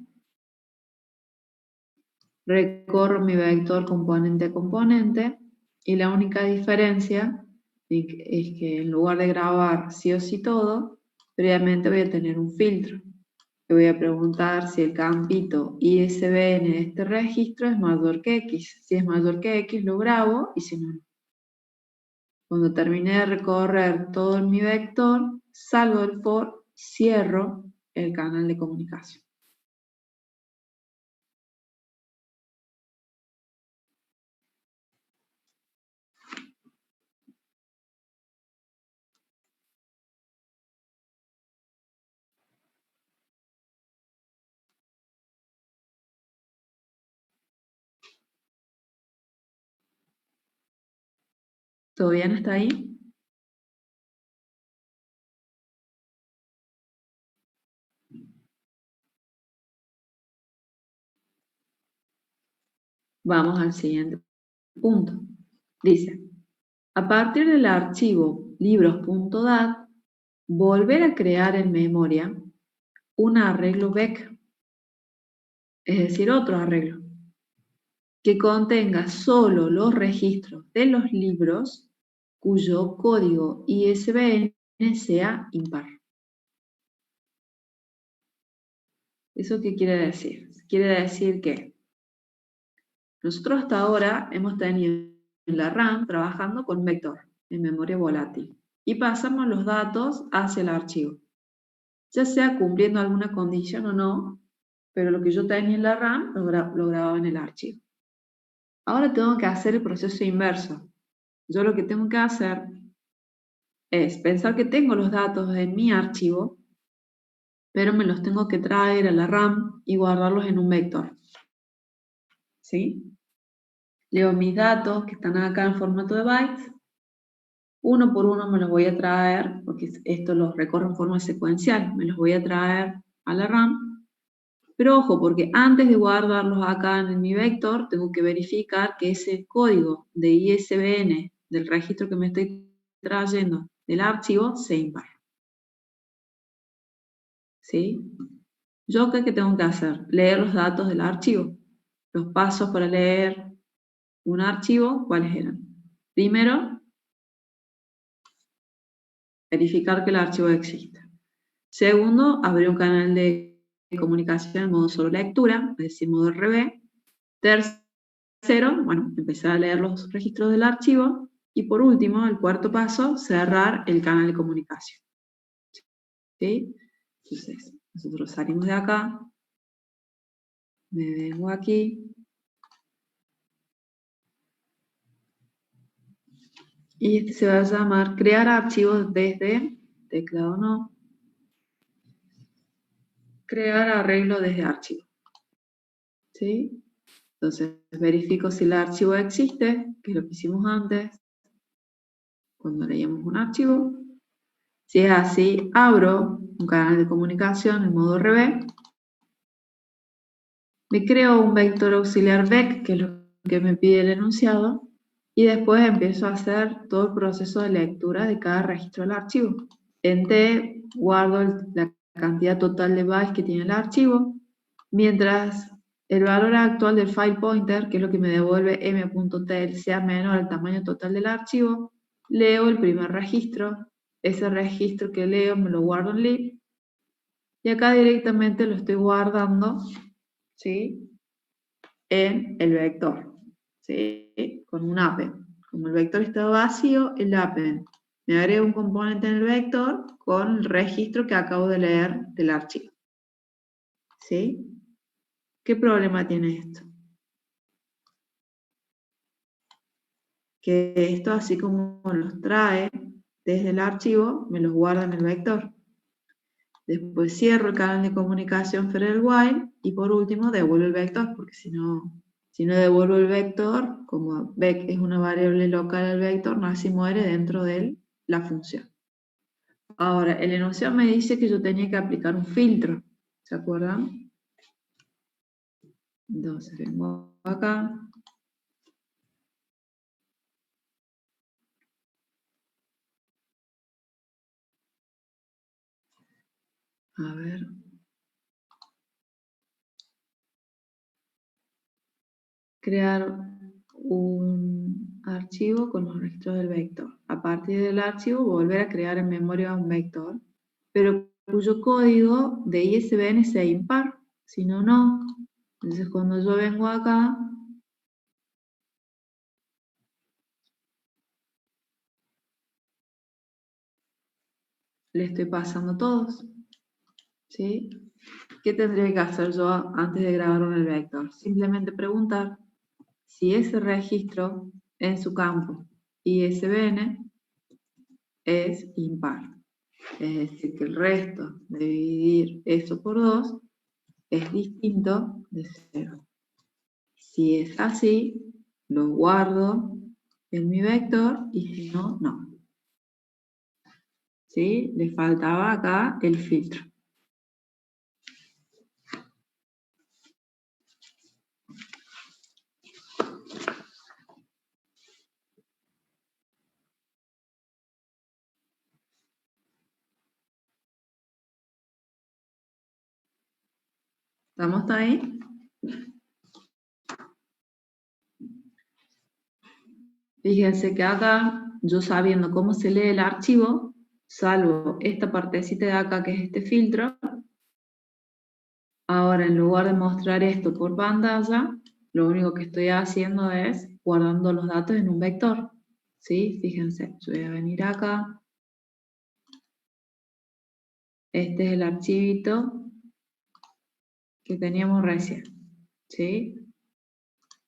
recorro mi vector componente a componente y la única diferencia es que en lugar de grabar sí o sí todo, previamente voy a tener un filtro. Le voy a preguntar si el campito ISBN de este registro es mayor que X. Si es mayor que X lo grabo y si no, no. Cuando termine de recorrer todo mi vector, salgo del for, cierro el canal de comunicación. ¿Todo bien hasta ahí? Vamos al siguiente punto. Dice, a partir del archivo libros.dat, volver a crear en memoria un arreglo BEC, es decir, otro arreglo, que contenga solo los registros de los libros cuyo código ISBN sea impar. ¿Eso qué quiere decir? Quiere decir que nosotros hasta ahora hemos tenido en la RAM trabajando con vector, en memoria volátil, y pasamos los datos hacia el archivo, ya sea cumpliendo alguna condición o no, pero lo que yo tenía en la RAM lo grababa en el archivo. Ahora tengo que hacer el proceso inverso. Yo lo que tengo que hacer es pensar que tengo los datos en mi archivo, pero me los tengo que traer a la RAM y guardarlos en un vector. ¿Sí? Leo mis datos que están acá en formato de bytes. Uno por uno me los voy a traer, porque esto los recorre en forma secuencial. Me los voy a traer a la RAM. Pero ojo, porque antes de guardarlos acá en mi vector, tengo que verificar que ese código de ISBN del registro que me estoy trayendo del archivo sea impar. ¿Sí? ¿Yo qué tengo que hacer? Leer los datos del archivo. Los pasos para leer un archivo, ¿cuáles eran? Primero, verificar que el archivo exista. Segundo, abrir un canal de comunicación en modo solo lectura, es decir, modo RB. Tercero, 0, bueno, empezar a leer los registros del archivo. Y por último, el cuarto paso, cerrar el canal de comunicación. ¿Sí? Entonces, nosotros salimos de acá, me vengo aquí, y este se va a llamar crear archivos desde, teclado no, crear arreglo desde archivo. ¿Sí? Entonces, verifico si el archivo existe, que es lo que hicimos antes, cuando leíamos un archivo. Si es así, abro un canal de comunicación en modo RB. Me creo un vector auxiliar vec, que es lo que me pide el enunciado, y después empiezo a hacer todo el proceso de lectura de cada registro del archivo. En T guardo la cantidad total de bytes que tiene el archivo, mientras el valor actual del file pointer, que es lo que me devuelve m.tl, sea menor al tamaño total del archivo, leo el primer registro. Ese registro que leo me lo guardo en lib, y acá directamente lo estoy guardando, ¿sí?, en el vector, ¿sí?, con un append. Como el vector está vacío, el append me agrega un componente en el vector con el registro que acabo de leer del archivo. ¿Sí? ¿Qué problema tiene esto? Que esto, así como los trae desde el archivo, me los guarda en el vector. Después cierro el canal de comunicación fuera del while y por último devuelvo el vector, porque si no devuelvo el vector, como vec es una variable local al vector, nace y muere dentro de la función. Ahora, el enunciado me dice que yo tenía que aplicar un filtro, ¿se acuerdan? Entonces vengo acá. A ver. Crear un archivo con los registros del vector. A partir del archivo volver a crear en memoria un vector, pero cuyo código de ISBN sea impar, si no, no. Entonces cuando yo vengo acá, le estoy pasando todos, ¿sí? ¿Qué tendría que hacer yo antes de grabarlo en el vector? Simplemente preguntar si ese registro en su campo ISBN es impar. Es decir, que el resto de dividir eso por 2 es distinto de 0. Si es así, lo guardo en mi vector y si no, no. ¿Sí? Le faltaba acá el filtro. ¿Estamos ahí? Fíjense que acá, yo sabiendo cómo se lee el archivo, salvo esta partecita de acá que es este filtro. Ahora, en lugar de mostrar esto por pantalla, lo único que estoy haciendo es guardando los datos en un vector. ¿Sí? Fíjense, yo voy a venir acá. Este es el archivito que teníamos recién. ¿Sí?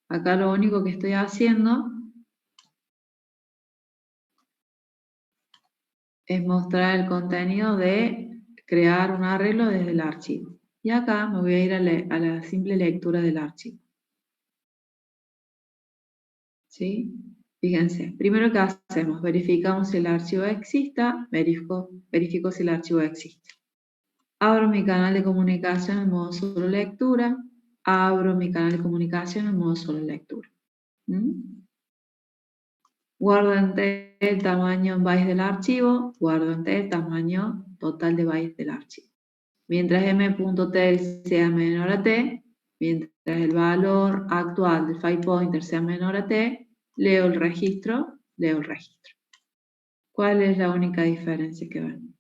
Acá lo único que estoy haciendo es mostrar el contenido de crear un arreglo desde el archivo. Y acá me voy a ir a la simple lectura del archivo. ¿Sí? Fíjense, primero que hacemos, verificamos si el archivo exista, verifico si el archivo existe. Abro mi canal de comunicación en modo solo lectura, abro mi canal de comunicación en modo solo lectura. Guardo en T el tamaño en bytes del archivo, guardo en T el tamaño total de bytes del archivo. Mientras m.tl sea menor a t, mientras el valor actual del file pointer sea menor a t, leo el registro. ¿Cuál es la única diferencia que ven?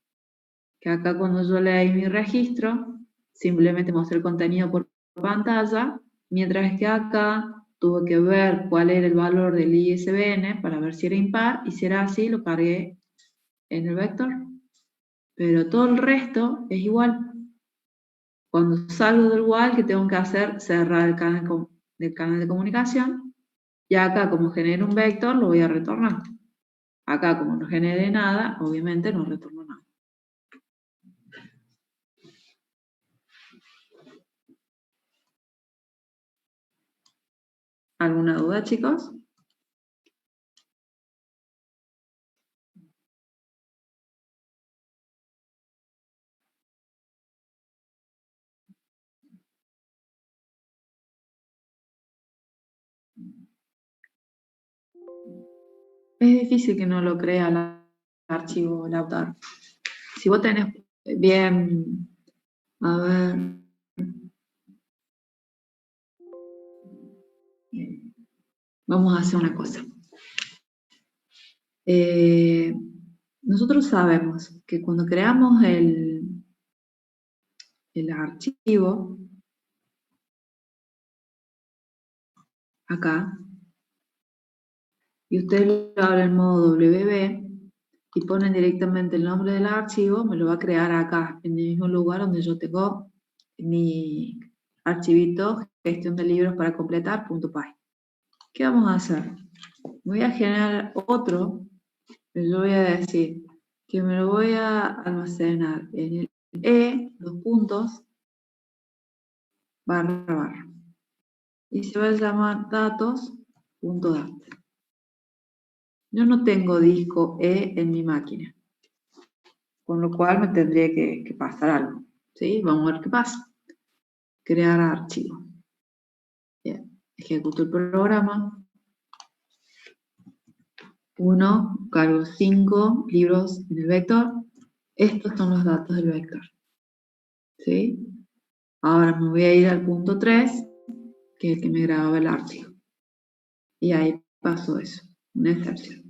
Que acá cuando yo leí mi registro, simplemente mostré el contenido por pantalla, mientras que acá tuve que ver cuál era el valor del ISBN para ver si era impar, y si era así, lo cargué en el vector. Pero todo el resto es igual. Cuando salgo del while, ¿qué tengo que hacer? Cerrar el canal de comunicación, y acá, como genero un vector, lo voy a retornar. Acá, como no genere nada, obviamente no retorno nada. ¿Alguna duda, chicos? Es difícil que no lo crea el archivo, el autor. Si vos tenés bien, a ver, vamos a hacer una cosa. Nosotros sabemos que cuando creamos el archivo, acá, y ustedes lo abren en modo WB y ponen directamente el nombre del archivo, me lo va a crear acá, en el mismo lugar donde yo tengo mi archivito gestión de libros para completar, .py. ¿Qué vamos a hacer? Voy a generar otro, yo voy a decir que me lo voy a almacenar en el dos puntos, /. Y se va a llamar datos.dat. Yo no tengo disco E en mi máquina, con lo cual me tendría que pasar algo. ¿Sí? Vamos a ver qué pasa. Crear archivo. Bien. Ejecuto el programa. 1, cargo 5 libros en el vector. Estos son los datos del vector. ¿Sí? Ahora me voy a ir al punto 3, que es el que me grababa el archivo. Y ahí pasó eso, una excepción.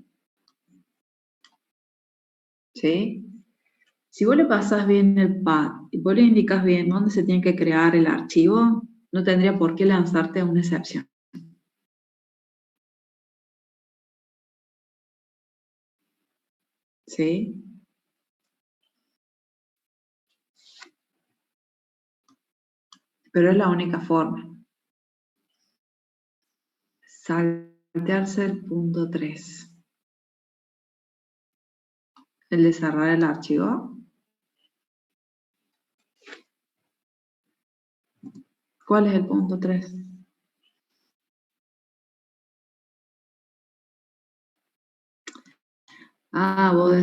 ¿Sí? Si vos le pasás bien el path y vos le indicas bien dónde se tiene que crear el archivo, no tendría por qué lanzarte a una excepción. ¿Sí? Pero es la única forma. Saltearse el punto 3. El de cerrar el archivo. ¿Cuál es el punto 3? Ah, vos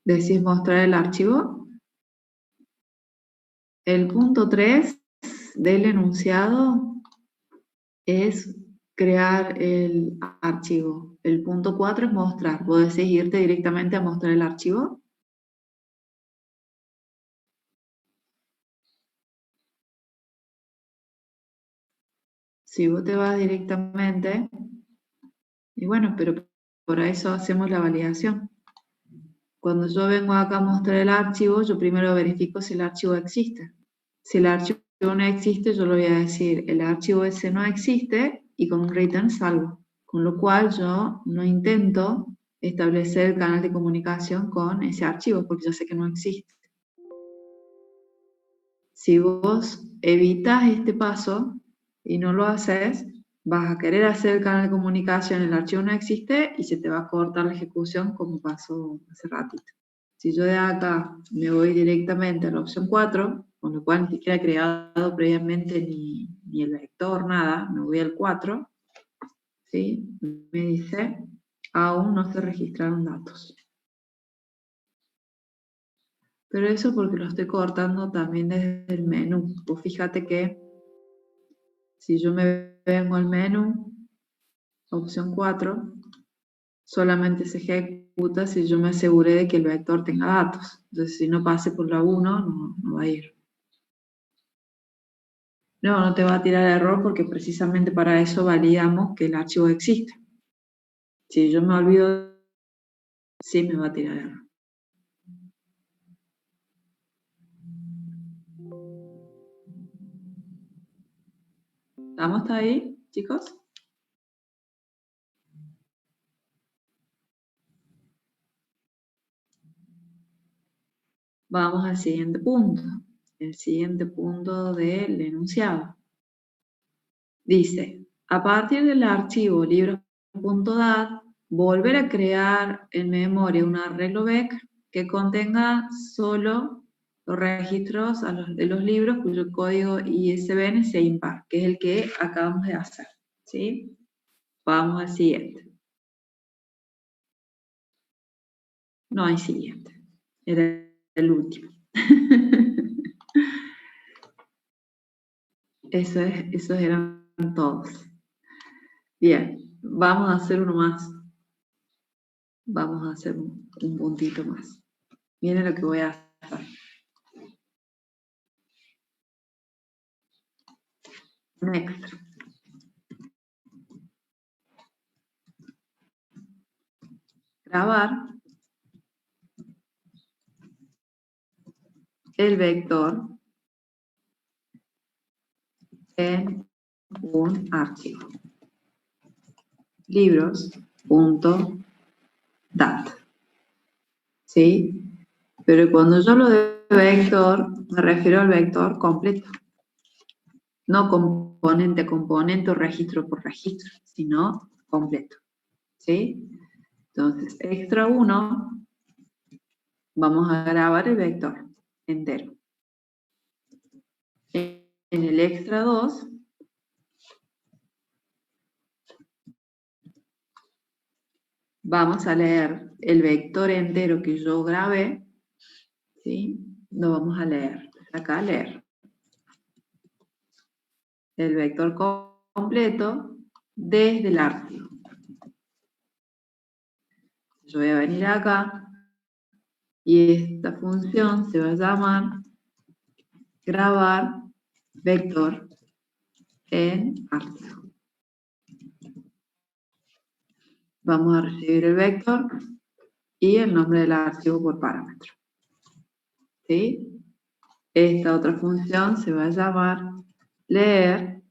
decís mostrar el archivo. El punto 3 del enunciado es crear el archivo. El punto 4 es mostrar. ¿Vos decís irte directamente a mostrar el archivo? Si vos te vas directamente, y bueno, pero por eso hacemos la validación. Cuando yo vengo acá a mostrar el archivo, yo primero verifico si el archivo existe. Si el archivo no existe, yo le voy a decir, el archivo ese no existe, y con un return salvo. Con lo cual yo no intento establecer el canal de comunicación con ese archivo, porque yo sé que no existe. Si vos evitas este paso y no lo haces, vas a querer hacer el canal de comunicación, el archivo no existe y se te va a cortar la ejecución como pasó hace ratito. Si yo de acá me voy directamente a la opción 4, con lo cual ni siquiera he creado previamente ni el vector, nada, me voy al 4, ¿sí? Me dice, aún no se registraron datos. Pero eso porque lo estoy cortando también desde el menú. Pues fíjate que si yo me vengo al menú, opción 4, solamente se ejecuta si yo me aseguré de que el vector tenga datos. Entonces, si no pase por la 1, no va a ir. No te va a tirar error porque precisamente para eso validamos que el archivo existe. Si yo me olvido, sí me va a tirar error. ¿Estamos hasta ahí, chicos? Vamos al siguiente punto. El siguiente punto del enunciado. Dice, a partir del archivo libros.dat, volver a crear en memoria un arreglo BEC que contenga solo los registros de los libros cuyo código ISBN sea impar, que es el que acabamos de hacer. ¿Sí? Vamos al siguiente. No hay siguiente. Era el último. Esos eran todos. Bien, vamos a hacer uno más. Vamos a hacer un puntito más. Miren lo que voy a hacer. Un extra. Grabar el vector en un archivo. Libros.dat. ¿Sí? Pero cuando yo hablo de vector, me refiero al vector completo. No componente a componente o registro por registro, sino completo. ¿Sí? Entonces, extra 1, vamos a grabar el vector entero. En el extra 2, vamos a leer el vector entero que yo grabé, ¿sí? Lo vamos a leer. Acá leer. El vector completo desde el archivo. Yo voy a venir acá y esta función se va a llamar grabar vector en archivo. Vamos a recibir el vector y el nombre del archivo por parámetro. ¿Sí? Esta otra función se va a llamar leer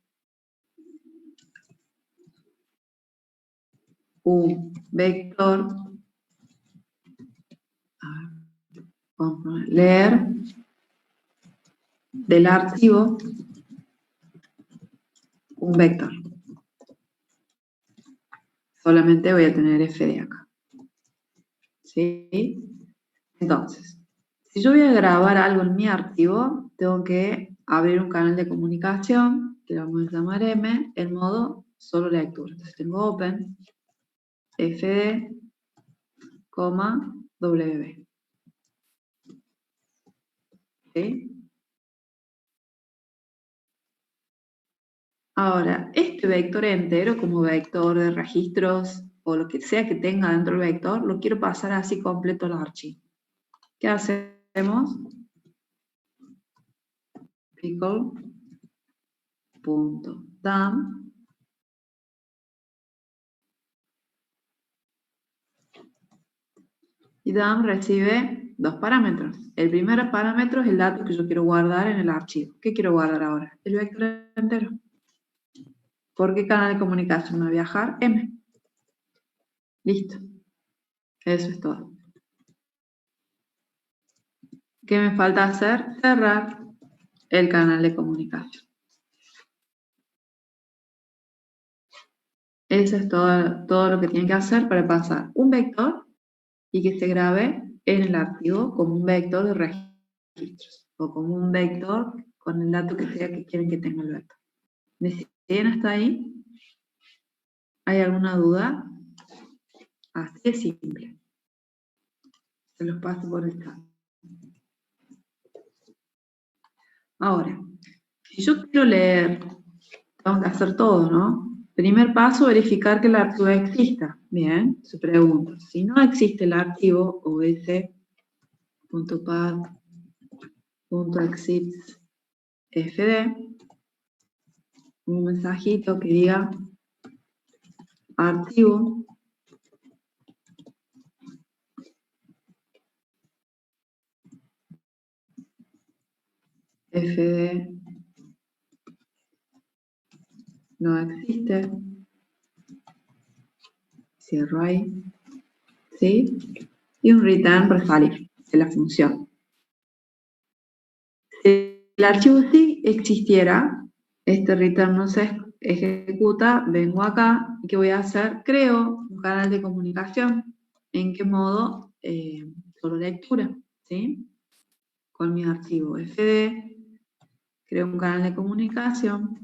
un vector, vamos a poner, leer del archivo un vector. Solamente voy a tener f de acá. ¿Sí? Entonces, si yo voy a grabar algo en mi archivo, tengo que abrir un canal de comunicación, que lo vamos a llamar M, en modo solo lectura. Entonces tengo open, fd, wb. ¿Sí? Ahora, este vector entero, como vector de registros o lo que sea que tenga dentro del vector, lo quiero pasar así completo al archivo. ¿Qué hacemos? pickle.dump y dump recibe dos parámetros. El primer parámetro es el dato que yo quiero guardar en el archivo. ¿Qué quiero guardar ahora? El vector entero. ¿Por qué canal de comunicación va a viajar? M. Listo. Eso es todo. ¿Qué me falta hacer? Cerrar el canal de comunicación. Eso es todo lo que tiene que hacer para pasar un vector y que se grabe en el archivo como un vector de registros o como un vector con el dato que sea que quieren que tenga el vector. ¿Me siguen hasta ahí? ¿Hay alguna duda? Así de simple. Se los paso por el chat. Ahora, si yo quiero leer, tengo que hacer todo, ¿no? Primer paso, verificar que el archivo exista. Bien, se pregunta. Si no existe el archivo os.path.exifd, un mensajito que diga archivo fd no existe. Cierro ahí. ¿Sí? Y un return para salir de la función. el archivo sí existiera, este return no se ejecuta, vengo acá, ¿y qué voy a hacer? Creo un canal de comunicación. ¿En qué modo? Solo lectura, ¿sí? Con mi archivo fd, creo un canal de comunicación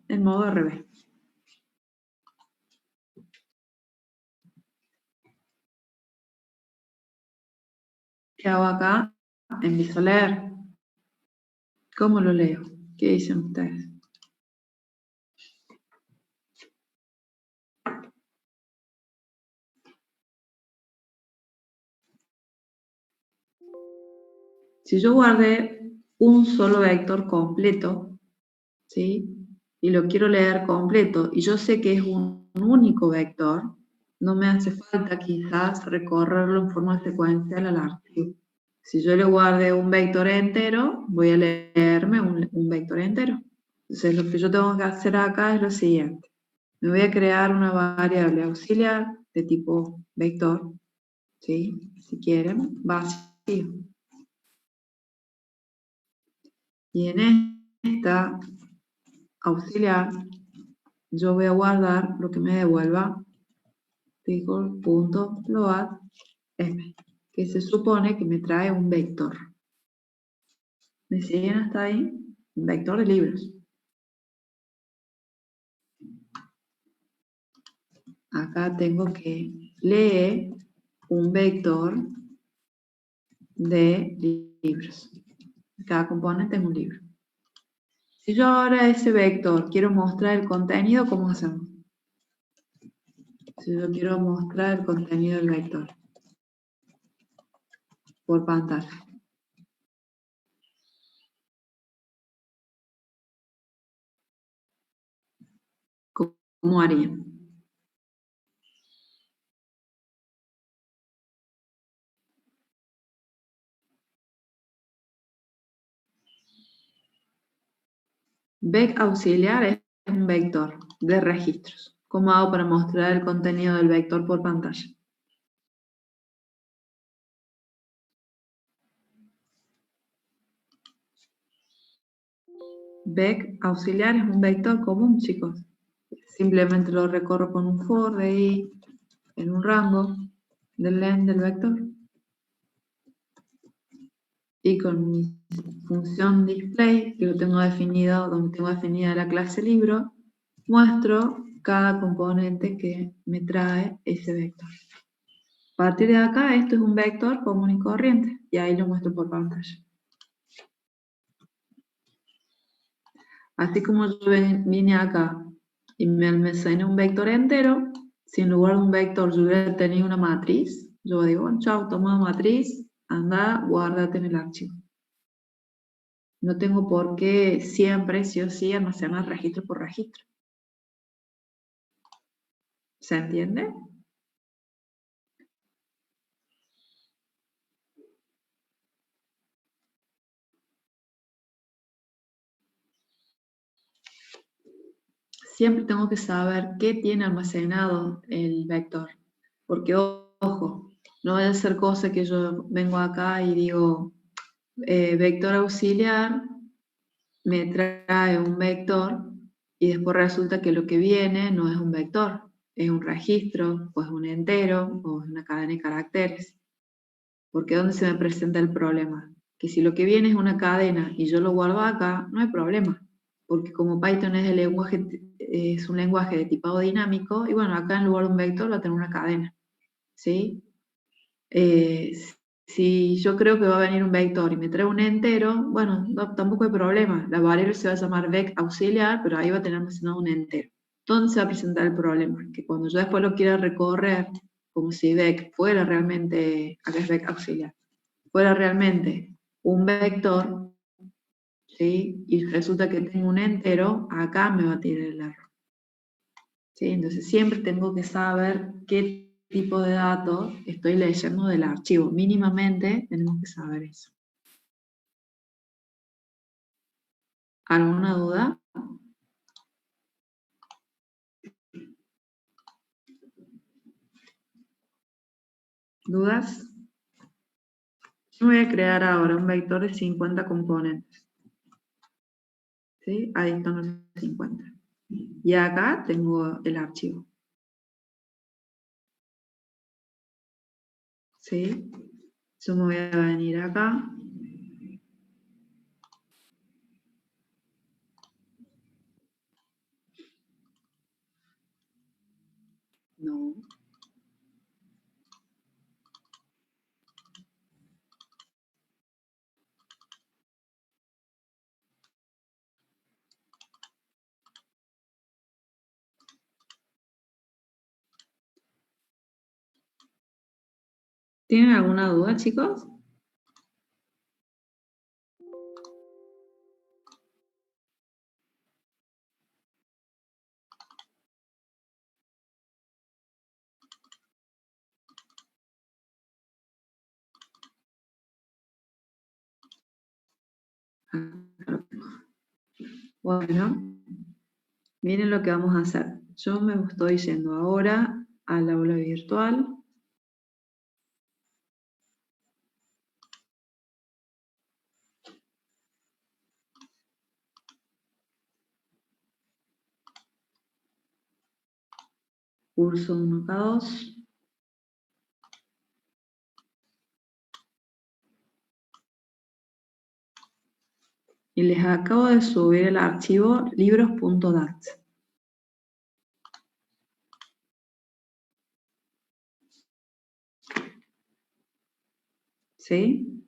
en modo RB. ¿Qué hago acá? Empiezo a leer. ¿Cómo lo leo? ¿Qué dicen ustedes? Si yo guardé un solo vector completo, ¿sí? Y lo quiero leer completo, y yo sé que es un único vector, no me hace falta quizás recorrerlo en forma secuencial al archivo. Si yo le guardé un vector entero, voy a leerme un vector entero. Entonces lo que yo tengo que hacer acá es lo siguiente. Me voy a crear una variable auxiliar de tipo vector, ¿sí? Si quieren, vacío. Y en esta auxiliar yo voy a guardar lo que me devuelva pickle.load f, que se supone que me trae un vector. ¿Me siguen hasta ahí? Un vector de libros. Acá tengo que leer un vector de libros. Cada componente es un libro. Si yo ahora a ese vector quiero mostrar el contenido, ¿cómo hacemos? Si yo quiero mostrar el contenido del vector por pantalla, ¿cómo harían? Vec auxiliar es un vector de registros. ¿Cómo hago para mostrar el contenido del vector por pantalla? Vec auxiliar es un vector común, chicos. Simplemente lo recorro con un for de ahí, en un rango del len del vector. Y con mi función display, que lo tengo definido, donde tengo definida la clase libro, muestro cada componente que me trae ese vector. A partir de acá, esto es un vector común y corriente, y ahí lo muestro por pantalla. Así como yo vine acá y me almacené un vector entero, si en lugar de un vector yo hubiera tenido una matriz, yo digo, bueno, chao, toma matriz, anda, guárdate en el archivo. No tengo por qué siempre, sí o sí, almacenar registro por registro. ¿Se entiende? Siempre tengo que saber qué tiene almacenado el vector. Porque, ojo, no vaya a ser cosa que yo vengo acá y digo, vector auxiliar me trae un vector y después resulta que lo que viene no es un vector, es un registro, o es un entero, o es una cadena de caracteres. Porque ¿dónde se me presenta el problema? Que si lo que viene es una cadena y yo lo guardo acá, no hay problema. Porque como Python es un lenguaje de tipado dinámico, y bueno, acá en lugar de un vector va a tener una cadena. ¿Sí? Si yo creo que va a venir un vector y me trae un entero, bueno, tampoco hay problema. La variable se va a llamar vec auxiliar, pero ahí va a tener almacenado un entero. ¿Dónde se va a presentar el problema? Que cuando yo después lo quiera recorrer, como si vec fuera realmente, acá es vec auxiliar, fuera realmente un vector, ¿sí? Y resulta que tengo un entero, acá me va a tirar el error. ¿Sí? Entonces siempre tengo que saber qué tipo de datos estoy leyendo del archivo. Mínimamente tenemos que saber eso. ¿Alguna duda? ¿Dudas? Yo voy a crear ahora un vector de 50 componentes. ¿Sí? Ahí están los 50. Y acá tengo el archivo. ¿Sí? Yo me voy a venir acá. No. ¿Tienen alguna duda, chicos? Bueno, miren lo que vamos a hacer. Yo me estoy yendo ahora al aula virtual. Curso 1K2. Y les acabo de subir el archivo libros.dat. ¿Sí?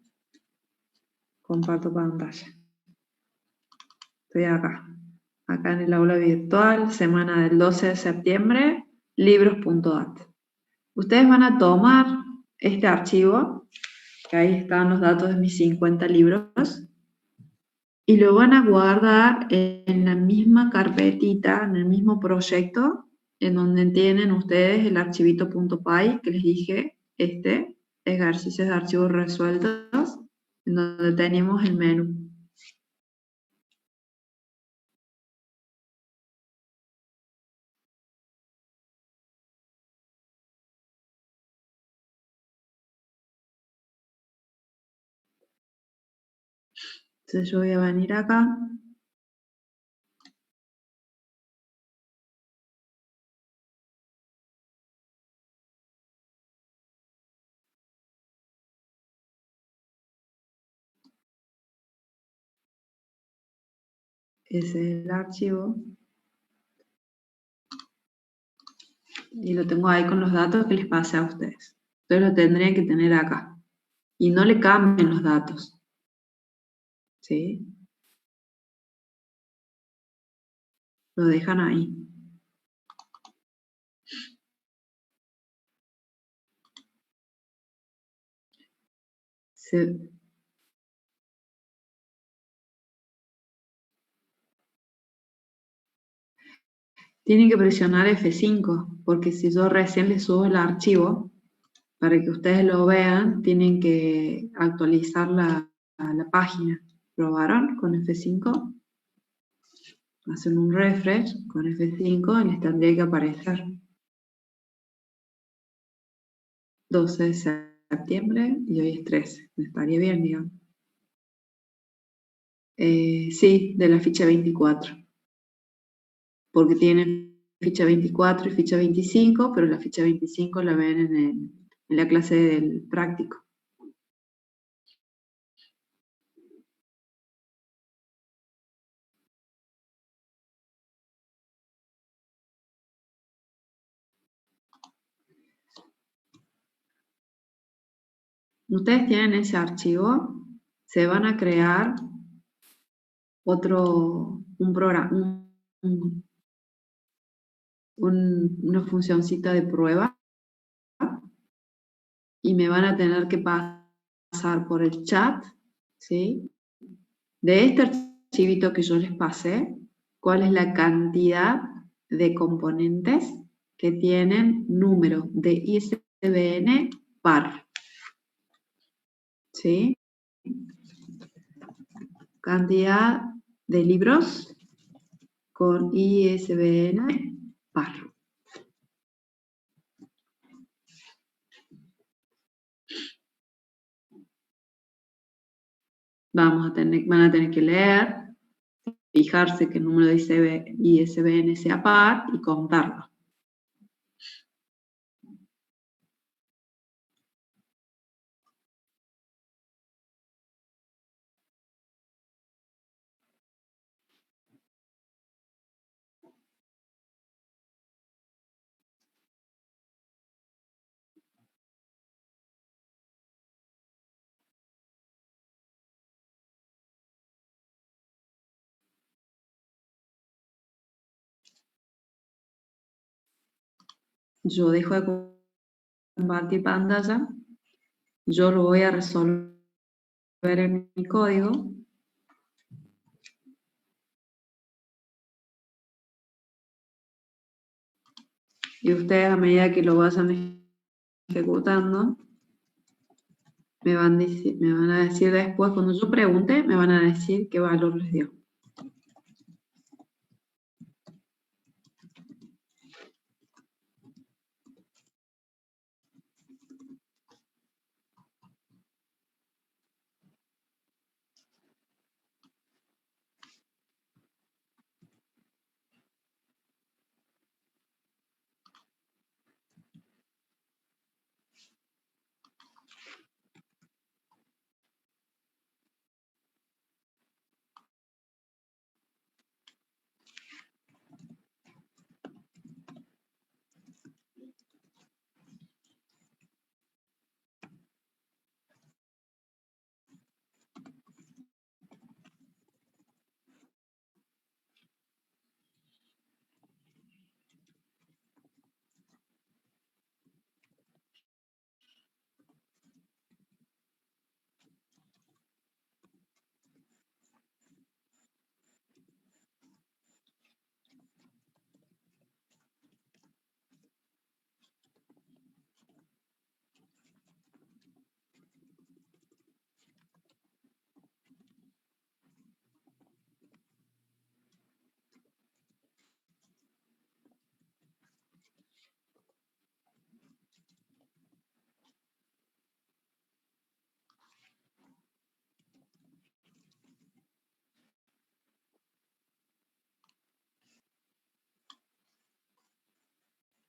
Comparto pantalla. Estoy acá. Acá en el aula virtual, semana del 12 de septiembre, libros.dat. Ustedes van a tomar este archivo, que ahí están los datos de mis 50 libros, y lo van a guardar en la misma carpetita, en el mismo proyecto, en donde tienen ustedes el archivito .py que les dije, ejercicios de archivos resueltos, en donde tenemos el menú. Entonces yo voy a venir acá. Ese es el archivo. Y lo tengo ahí con los datos que les pasé a ustedes. Entonces lo tendrían que tener acá. Y no le cambien los datos. ¿Sí? Lo dejan ahí. Tienen que presionar F5, porque si yo recién les subo el archivo, para que ustedes lo vean, tienen que actualizar la página. ¿Probaron con F5? Hacen un refresh con F5 y les tendría que aparecer. 12 de septiembre y hoy es 13. Estaría bien, digamos. Sí, de la ficha 24. Porque tienen ficha 24 y ficha 25, pero la ficha 25 la ven en la clase del práctico. Ustedes tienen ese archivo, se van a crear un programa, una funcioncita de prueba y me van a tener que pasar por el chat, ¿sí? De este archivito que yo les pasé, cuál es la cantidad de componentes que tienen número de ISBN par, ¿sí? Cantidad de libros con ISBN par. Van a tener que leer fijarse que el número de ISBN sea par y contarlo. Yo dejo de compartir pantalla, yo lo voy a resolver en mi código. Y ustedes, a medida que lo vayan ejecutando, me van a decir después, cuando yo pregunte, me van a decir qué valor les dio.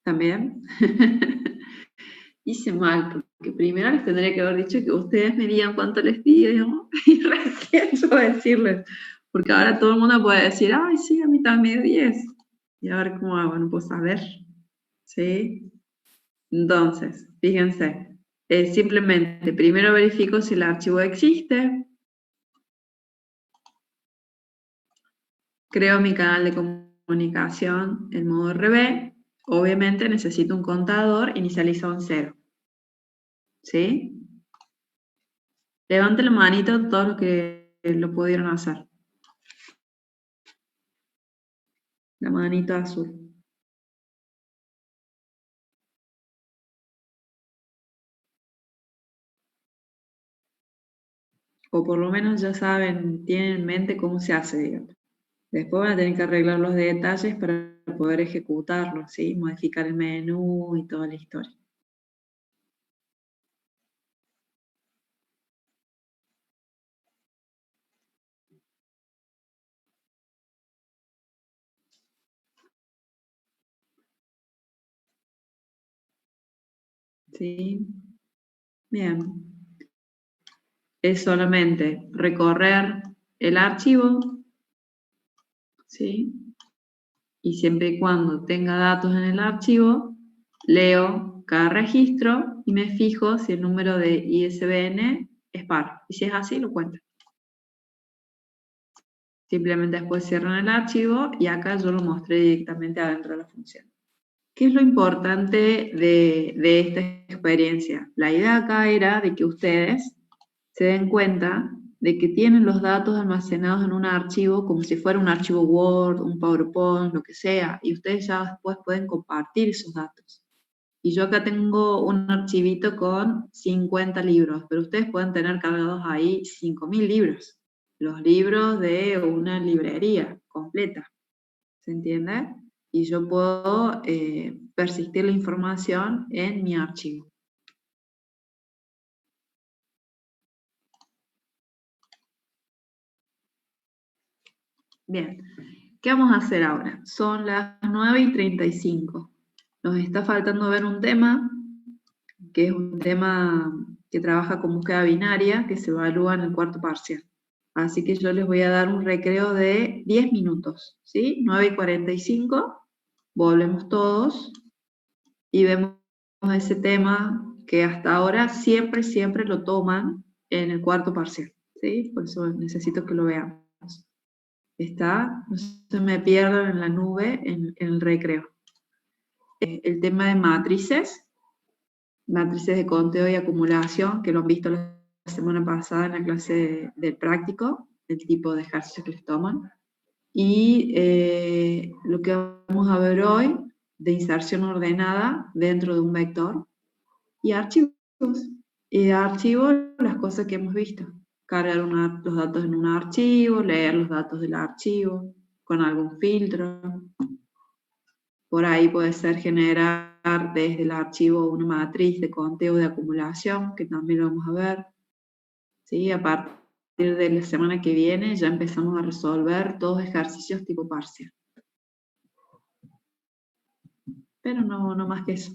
¿También? Hice mal, porque primero les tendría que haber dicho que ustedes me digan cuánto les pido y recién yo decirles. Porque ahora todo el mundo puede decir, ay, sí, a mí también me dio 10. Y a ver cómo hago, no puedo saber. ¿Sí? Entonces, fíjense, simplemente primero verifico si el archivo existe. Creo mi canal de comunicación en modo RB. Obviamente necesito un contador inicializado en 0. ¿Sí? Levanten la manito todos los que lo pudieron hacer. La manito azul. O por lo menos ya saben, tienen en mente cómo se hace, digamos. Después van a tener que arreglar los detalles para poder ejecutarlo, ¿sí? Modificar el menú y toda la historia. ¿Sí? Bien. Es solamente recorrer el archivo, ¿sí? Y siempre y cuando tenga datos en el archivo, leo cada registro y me fijo si el número de ISBN es par. Y si es así, lo cuento. Simplemente después cierran el archivo y acá yo lo mostré directamente adentro de la función. ¿Qué es lo importante de esta experiencia? La idea acá era de que ustedes se den cuenta de que tienen los datos almacenados en un archivo como si fuera un archivo Word, un PowerPoint, lo que sea, y ustedes ya después pueden compartir esos datos. Y yo acá tengo un archivito con 50 libros, pero ustedes pueden tener cargados ahí 5.000 libros. Los libros de una librería completa, ¿se entiende? Y yo puedo persistir la información en mi archivo. Bien, ¿qué vamos a hacer ahora? Son las 9:35. Nos está faltando ver un tema, que es un tema que trabaja con búsqueda binaria, que se evalúa en el cuarto parcial. Así que yo les voy a dar un recreo de 10 minutos, ¿sí? 9:45, volvemos todos y vemos ese tema que hasta ahora siempre lo toman en el cuarto parcial, ¿sí? Por eso necesito que lo veamos. Está, no se me pierdan en la nube en el recreo. El tema de matrices de conteo y acumulación, que lo han visto la semana pasada en la clase del práctico, el tipo de ejercicio que les toman. Y lo que vamos a ver hoy, de inserción ordenada dentro de un vector, y archivos. Y de archivos, las cosas que hemos visto. Cargar los datos en un archivo, leer los datos del archivo, con algún filtro. Por ahí puede ser generar desde el archivo una matriz de conteo de acumulación, que también lo vamos a ver. ¿Sí? A partir de la semana que viene ya empezamos a resolver todos ejercicios tipo parcial. Pero no más que eso.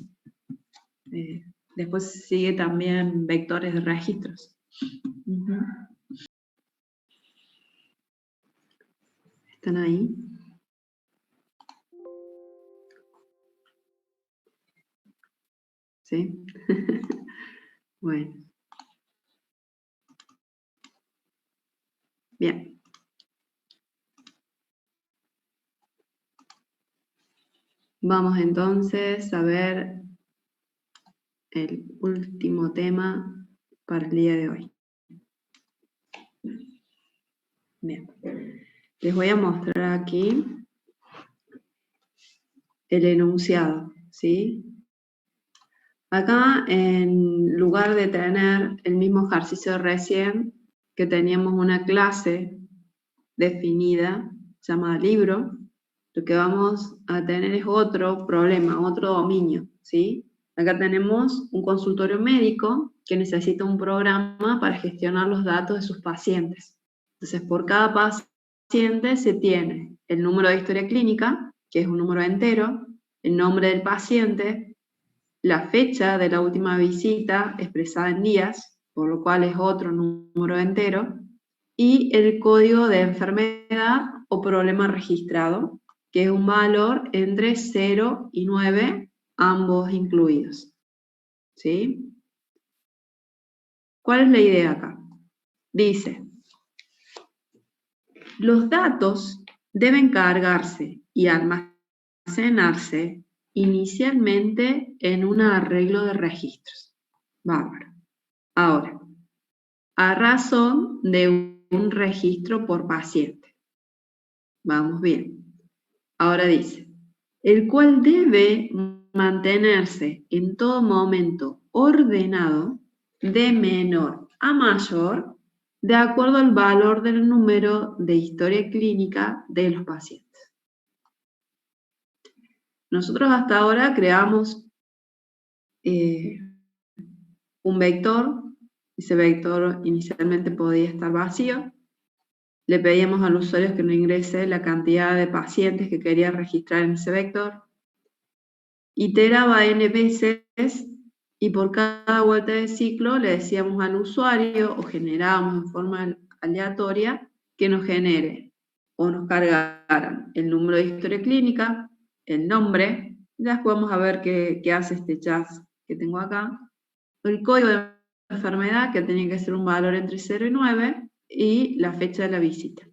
Después sigue también vectores de registros. ¿Están ahí? ¿Sí? Bueno. Bien. Vamos entonces a ver el último tema para el día de hoy. Bien. Les voy a mostrar aquí el enunciado, ¿sí? Acá, en lugar de tener el mismo ejercicio de recién, que teníamos una clase definida, llamada libro, lo que vamos a tener es otro problema, otro dominio, ¿sí? Acá tenemos un consultorio médico que necesita un programa para gestionar los datos de sus pacientes. Entonces, por cada paciente se tiene el número de historia clínica, que es un número entero, el nombre del paciente, la fecha de la última visita expresada en días, por lo cual es otro número entero, y el código de enfermedad o problema registrado, que es un valor entre 0 y 9, ambos incluidos. ¿Sí? ¿Cuál es la idea acá? Dice, los datos deben cargarse y almacenarse inicialmente en un arreglo de registros. Bárbaro. Ahora, a razón de un registro por paciente. Vamos bien. Ahora dice, el cual debe mantenerse en todo momento ordenado de menor a mayor de acuerdo al valor del número de historia clínica de los pacientes. Nosotros hasta ahora creamos un vector. Ese vector inicialmente podía estar vacío. Le pedíamos al usuario que nos ingrese la cantidad de pacientes que quería registrar en ese vector. Iteraba n veces y por cada vuelta de ciclo le decíamos al usuario o generábamos en forma aleatoria que nos genere o nos cargaran el número de historia clínica, el nombre, ya vamos a ver qué hace este chat que tengo acá, el código de enfermedad, que tenía que ser un valor entre 0 y 9, y la fecha de la visita.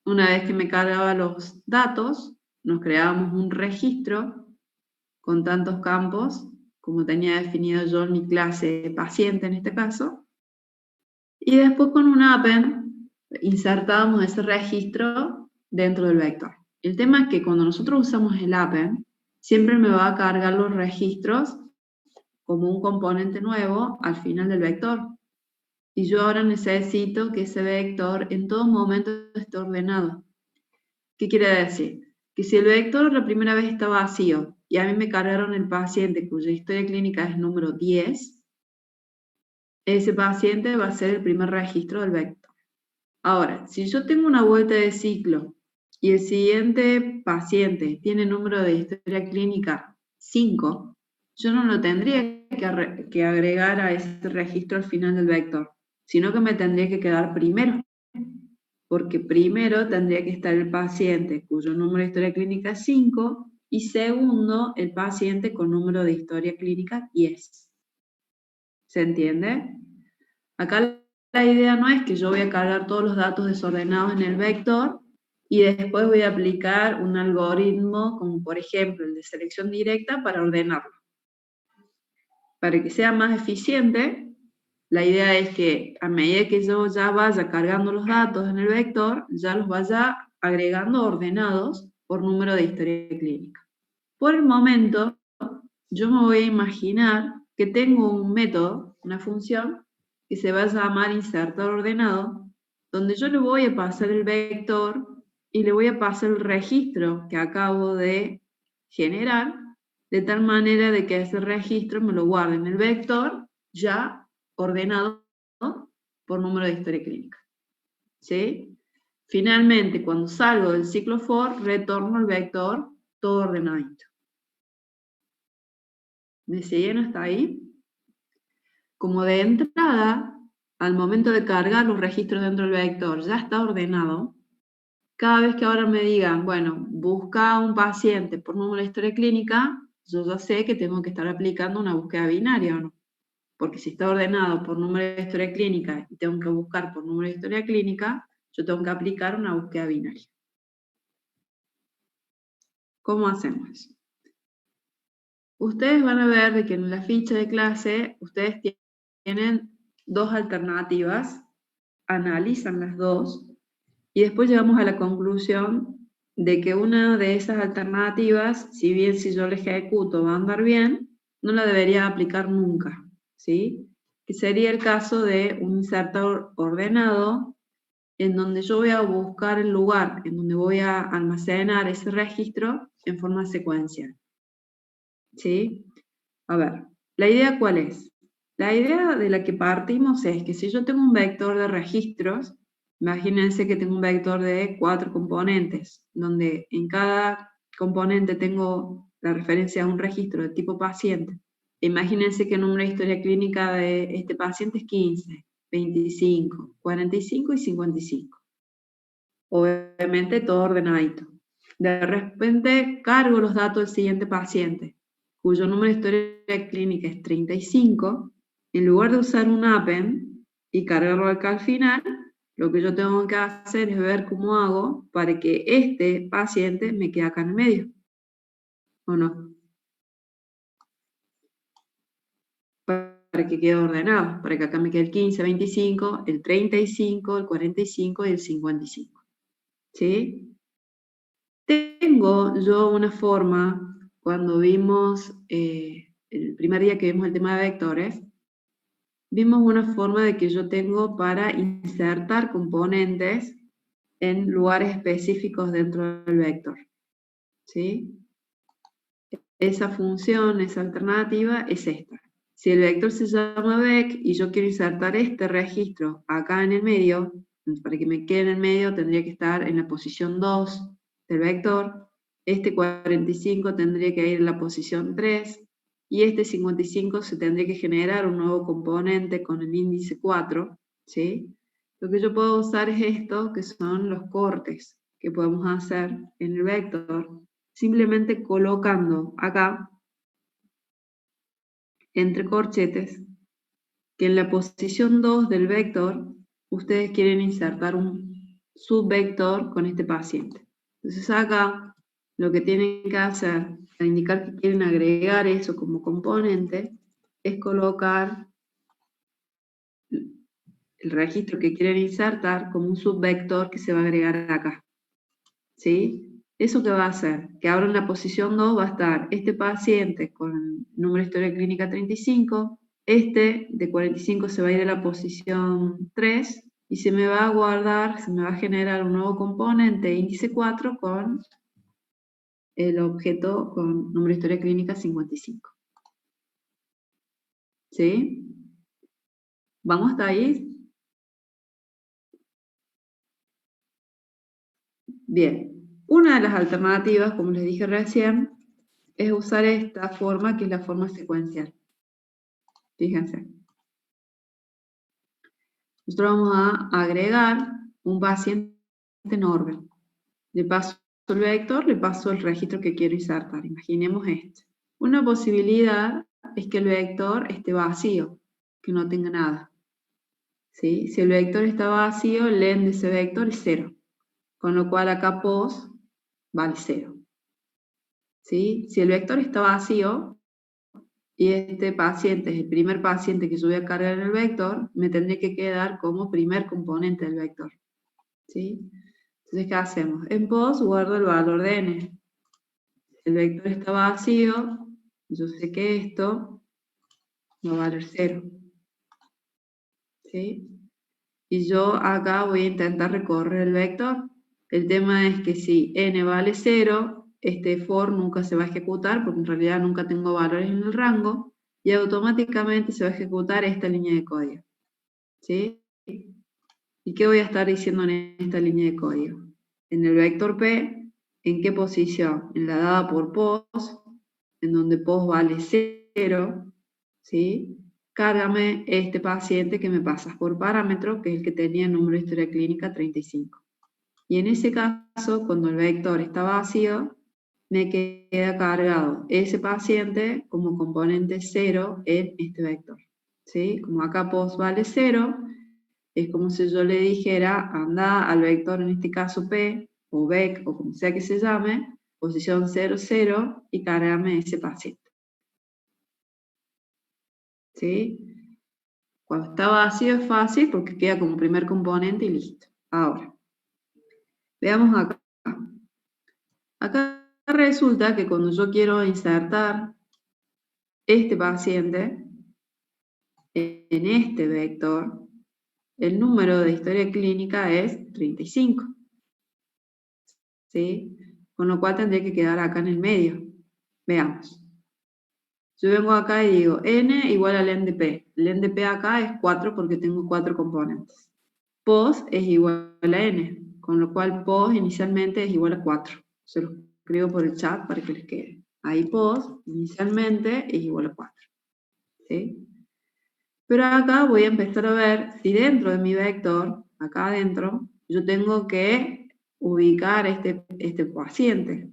Una vez que me cargaba los datos, nos creábamos un registro con tantos campos, como tenía definido yo en mi clase paciente en este caso, y después con un append insertábamos ese registro dentro del vector. El tema es que cuando nosotros usamos el append, siempre me va a cargar los registros como un componente nuevo al final del vector. Y yo ahora necesito que ese vector en todo momento esté ordenado. ¿Qué quiere decir? Que si el vector la primera vez está vacío y a mí me cargaron el paciente cuya historia clínica es número 10, ese paciente va a ser el primer registro del vector. Ahora, si yo tengo una vuelta de ciclo y el siguiente paciente tiene número de historia clínica 5, yo no lo tendría que agregar a ese registro al final del vector, sino que me tendría que quedar primero, porque primero tendría que estar el paciente cuyo número de historia clínica es 5 y segundo el paciente con número de historia clínica 10. ¿Se entiende? Acá la idea no es que yo voy a cargar todos los datos desordenados en el vector y después voy a aplicar un algoritmo como por ejemplo el de selección directa para ordenarlo. Para que sea más eficiente, la idea es que a medida que yo ya vaya cargando los datos en el vector, ya los vaya agregando ordenados por número de historia clínica. Por el momento, yo me voy a imaginar que tengo un método, una función, que se va a llamar insertar ordenado, donde yo le voy a pasar el vector y le voy a pasar el registro que acabo de generar, de tal manera de que ese registro me lo guarde en el vector ya ordenado por número de historia clínica. ¿Sí? Finalmente, cuando salgo del ciclo for, retorno el vector todo ordenadito. ¿Me siguen hasta ahí? Como de entrada, al momento de cargar los registros dentro del vector, ya está ordenado. Cada vez que ahora me digan, bueno, busca un paciente por número de historia clínica, yo ya sé que tengo que estar aplicando una búsqueda binaria, ¿o no? Porque si está ordenado por número de historia clínica y tengo que buscar por número de historia clínica, yo tengo que aplicar una búsqueda binaria. ¿Cómo hacemos? Ustedes van a ver de que en la ficha de clase ustedes tienen dos alternativas, analizan las dos y después llegamos a la conclusión de que una de esas alternativas, si bien si yo la ejecuto va a andar bien, no la debería aplicar nunca, ¿sí? Que sería el caso de un insertor ordenado en donde yo voy a buscar el lugar en donde voy a almacenar ese registro en forma secuencial, ¿sí? A ver, ¿la idea cuál es? La idea de la que partimos es que si yo tengo un vector de registros, imagínense que tengo un vector de 4 componentes, donde en cada componente tengo la referencia a un registro de tipo paciente. Imagínense que el número de historia clínica de este paciente es 15, 25, 45 y 55. Obviamente todo ordenadito. De repente cargo los datos del siguiente paciente, cuyo número de historia clínica es 35, en lugar de usar un append y cargarlo acá al final, lo que yo tengo que hacer es ver cómo hago para que este paciente me quede acá en el medio, ¿o no? Para que quede ordenado, para que acá me quede el 15, 25, el 35, el 45 y el 55. ¿Sí? Tengo yo una forma, cuando vimos, el primer día que vimos el tema de vectores, vimos una forma de que yo tengo para insertar componentes en lugares específicos dentro del vector. ¿Sí? Esa función, esa alternativa es esta. Si el vector se llama vec y yo quiero insertar este registro acá en el medio, para que me quede en el medio tendría que estar en la posición 2 del vector, este 45 tendría que ir en la posición 3, y este 55 se tendría que generar un nuevo componente con el índice 4, ¿sí? Lo que yo puedo usar es esto, que son los cortes que podemos hacer en el vector, simplemente colocando acá, entre corchetes, que en la posición 2 del vector, ustedes quieren insertar un subvector con este paciente. Entonces acá, lo que tienen que hacer, para indicar que quieren agregar eso como componente, es colocar el registro que quieren insertar como un subvector que se va a agregar acá. ¿Sí? ¿Eso qué va a hacer? Que ahora en la posición 2 va a estar este paciente con el número de historia clínica 35, este de 45 se va a ir a la posición 3 y se me va a guardar, se me va a generar un nuevo componente índice 4 con el objeto con número de historia clínica 55. ¿Sí? ¿Vamos hasta ahí? Bien, una de las alternativas, como les dije recién, es usar esta forma, que es la forma secuencial. Fíjense. Nosotros vamos a agregar un paciente en orden. Le paso el vector, le paso el registro que quiero insertar. Imaginemos este. Una posibilidad es que el vector esté vacío, que no tenga nada. ¿Sí? Si el vector está vacío, el len de ese vector es 0. Con lo cual acá pos vale 0. ¿Sí? Si el vector está vacío y este paciente es el primer paciente que yo voy a cargar en el vector, me tendría que quedar como primer componente del vector. ¿Sí? Entonces, ¿qué hacemos? En pos guardo el valor de n. El vector está vacío, yo sé que esto va a valer 0. ¿Sí? Y yo acá voy a intentar recorrer el vector. El tema es que si n vale 0, este for nunca se va a ejecutar, porque en realidad nunca tengo valores en el rango, y automáticamente se va a ejecutar esta línea de código. ¿Sí? ¿Y qué voy a estar diciendo en esta línea de código? En el vector p, ¿en qué posición? En la dada por pos, en donde pos vale 0, ¿sí? Cárgame este paciente que me pasas por parámetro, que es el que tenía el número de historia clínica 35. Y en ese caso, cuando el vector está vacío, me queda cargado ese paciente como componente 0 en este vector. ¿Sí? Como acá pos vale 0, es como si yo le dijera, anda al vector, en este caso P, o vec, o como sea que se llame, posición 0, 0, y cargame ese paciente. ¿Sí? Cuando está vacío es fácil porque queda como primer componente y listo. Ahora, veamos acá. Acá resulta que cuando yo quiero insertar este paciente en este vector, el número de historia clínica es 35. ¿Sí? Con lo cual tendría que quedar acá en el medio. Veamos. Yo vengo acá y digo n igual al len de p. El len de p acá es 4 porque tengo 4 componentes. Pos es igual a n, con lo cual pos inicialmente es igual a 4. Se lo escribo por el chat para que les quede. Ahí pos inicialmente es igual a 4. ¿Sí? Pero acá voy a empezar a ver si dentro de mi vector, acá adentro, yo tengo que ubicar este paciente.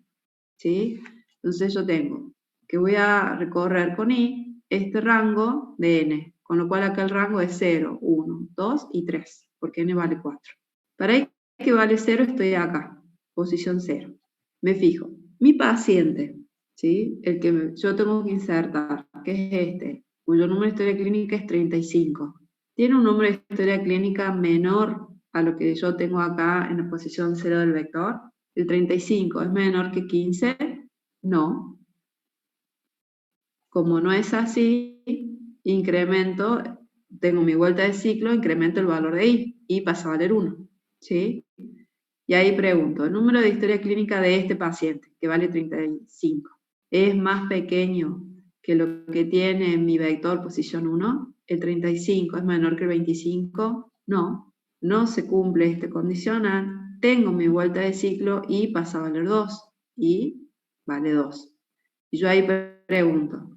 ¿Sí? Entonces yo tengo que voy a recorrer con i este rango de n, con lo cual acá el rango es 0, 1, 2 y 3, porque n vale 4. Para i que vale 0 estoy acá, posición 0. Me fijo, mi paciente, ¿sí? El que yo tengo que insertar, que es este, cuyo número de historia clínica es 35. ¿Tiene un número de historia clínica menor a lo que yo tengo acá en la posición 0 del vector? ¿El 35 es menor que 15? No. Como no es así, incremento, tengo mi vuelta de ciclo, incremento el valor de i pasa a valer 1. ¿Sí? Y ahí pregunto, el número de historia clínica de este paciente, que vale 35, ¿es más pequeño que lo que tiene mi vector posición 1? ¿El 35 es menor que el 25? No, no se cumple este condicional, tengo mi vuelta de ciclo y pasa a valer 2, y vale 2. Y yo ahí pregunto,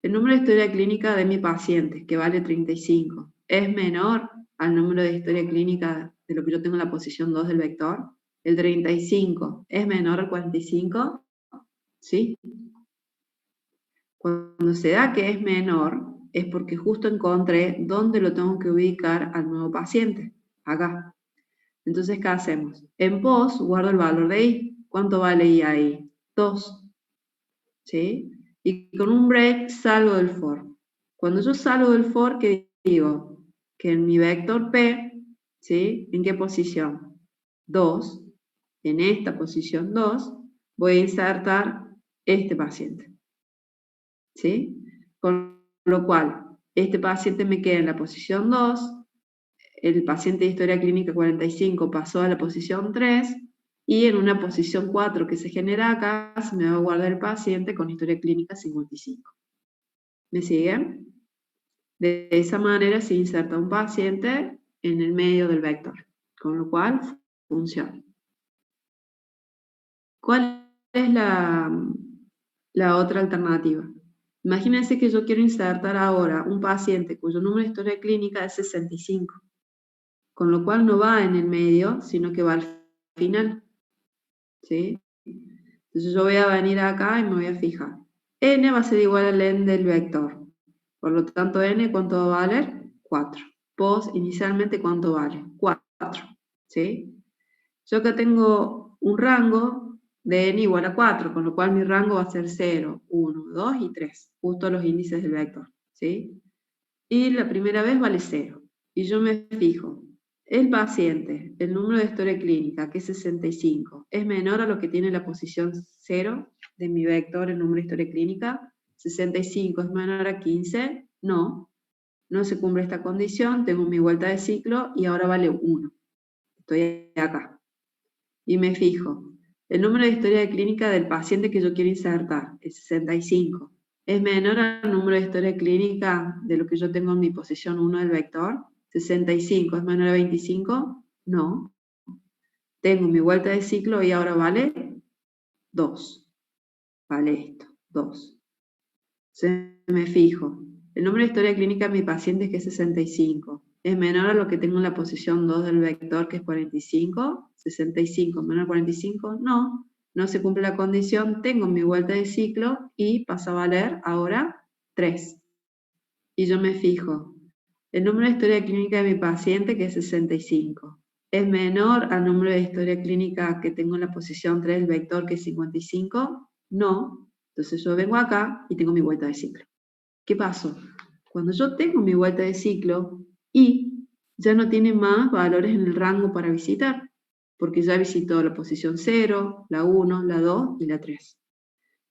el número de historia clínica de mi paciente, que vale 35, ¿es menor al número de historia clínica de lo que yo tengo en la posición 2 del vector? ¿El 35 es menor al 45? ¿Sí? Cuando se da que es menor, es porque justo encontré dónde lo tengo que ubicar al nuevo paciente. Acá. Entonces, ¿qué hacemos? En pos guardo el valor de i. ¿Cuánto vale i ahí? 2. ¿Sí? Y con un break salgo del for. Cuando yo salgo del for, ¿qué digo? Que en mi vector P, ¿sí? ¿En qué posición? 2. En esta posición 2, voy a insertar este paciente. ¿Sí? Con lo cual, este paciente me queda en la posición 2, el paciente de historia clínica 45 pasó a la posición 3, y en una posición 4 que se genera acá, se me va a guardar el paciente con historia clínica 55. ¿Me siguen? De esa manera se inserta un paciente en el medio del vector, con lo cual funciona. ¿Cuál es la otra alternativa? Imagínense que yo quiero insertar ahora un paciente cuyo número de historia clínica es 65, con lo cual no va en el medio, sino que va al final, ¿sí? Entonces yo voy a venir acá y me voy a fijar. N va a ser igual al N del vector. Por lo tanto, N, ¿cuánto va a valer? 4. Pos, inicialmente, ¿cuánto vale? 4. ¿Sí? Yo acá tengo un rango de N igual a 4, con lo cual mi rango va a ser 0, 1, 2 y 3. Justo los índices del vector. ¿Sí? Y la primera vez vale 0. Y yo me fijo. El paciente, el número de historia clínica, que es 65, ¿es menor a lo que tiene la posición 0 de mi vector, el número de historia clínica? 65 es menor a 15, no. No se cumple esta condición, tengo mi vuelta de ciclo y ahora vale 1. Estoy acá. Y me fijo. El número de historia clínica del paciente que yo quiero insertar es 65. ¿Es menor al número de historia clínica de lo que yo tengo en mi posición 1 del vector? 65 es menor a 25, no. Tengo mi vuelta de ciclo y ahora vale 2. Vale esto, 2. Me fijo. El número de historia clínica de mi paciente es que es 65. ¿Es menor a lo que tengo en la posición 2 del vector que es 45? 65 menor a 45, no. No se cumple la condición, tengo mi vuelta de ciclo y pasa a valer ahora 3. Y yo me fijo. El número de historia clínica de mi paciente, que es 65, ¿es menor al número de historia clínica que tengo en la posición 3 del vector, que es 55? No. Entonces yo vengo acá y tengo mi vuelta de ciclo. ¿Qué pasó? Cuando yo tengo mi vuelta de ciclo, y ya no tiene más valores en el rango para visitar, porque ya visitó la posición 0, la 1, la 2 y la 3.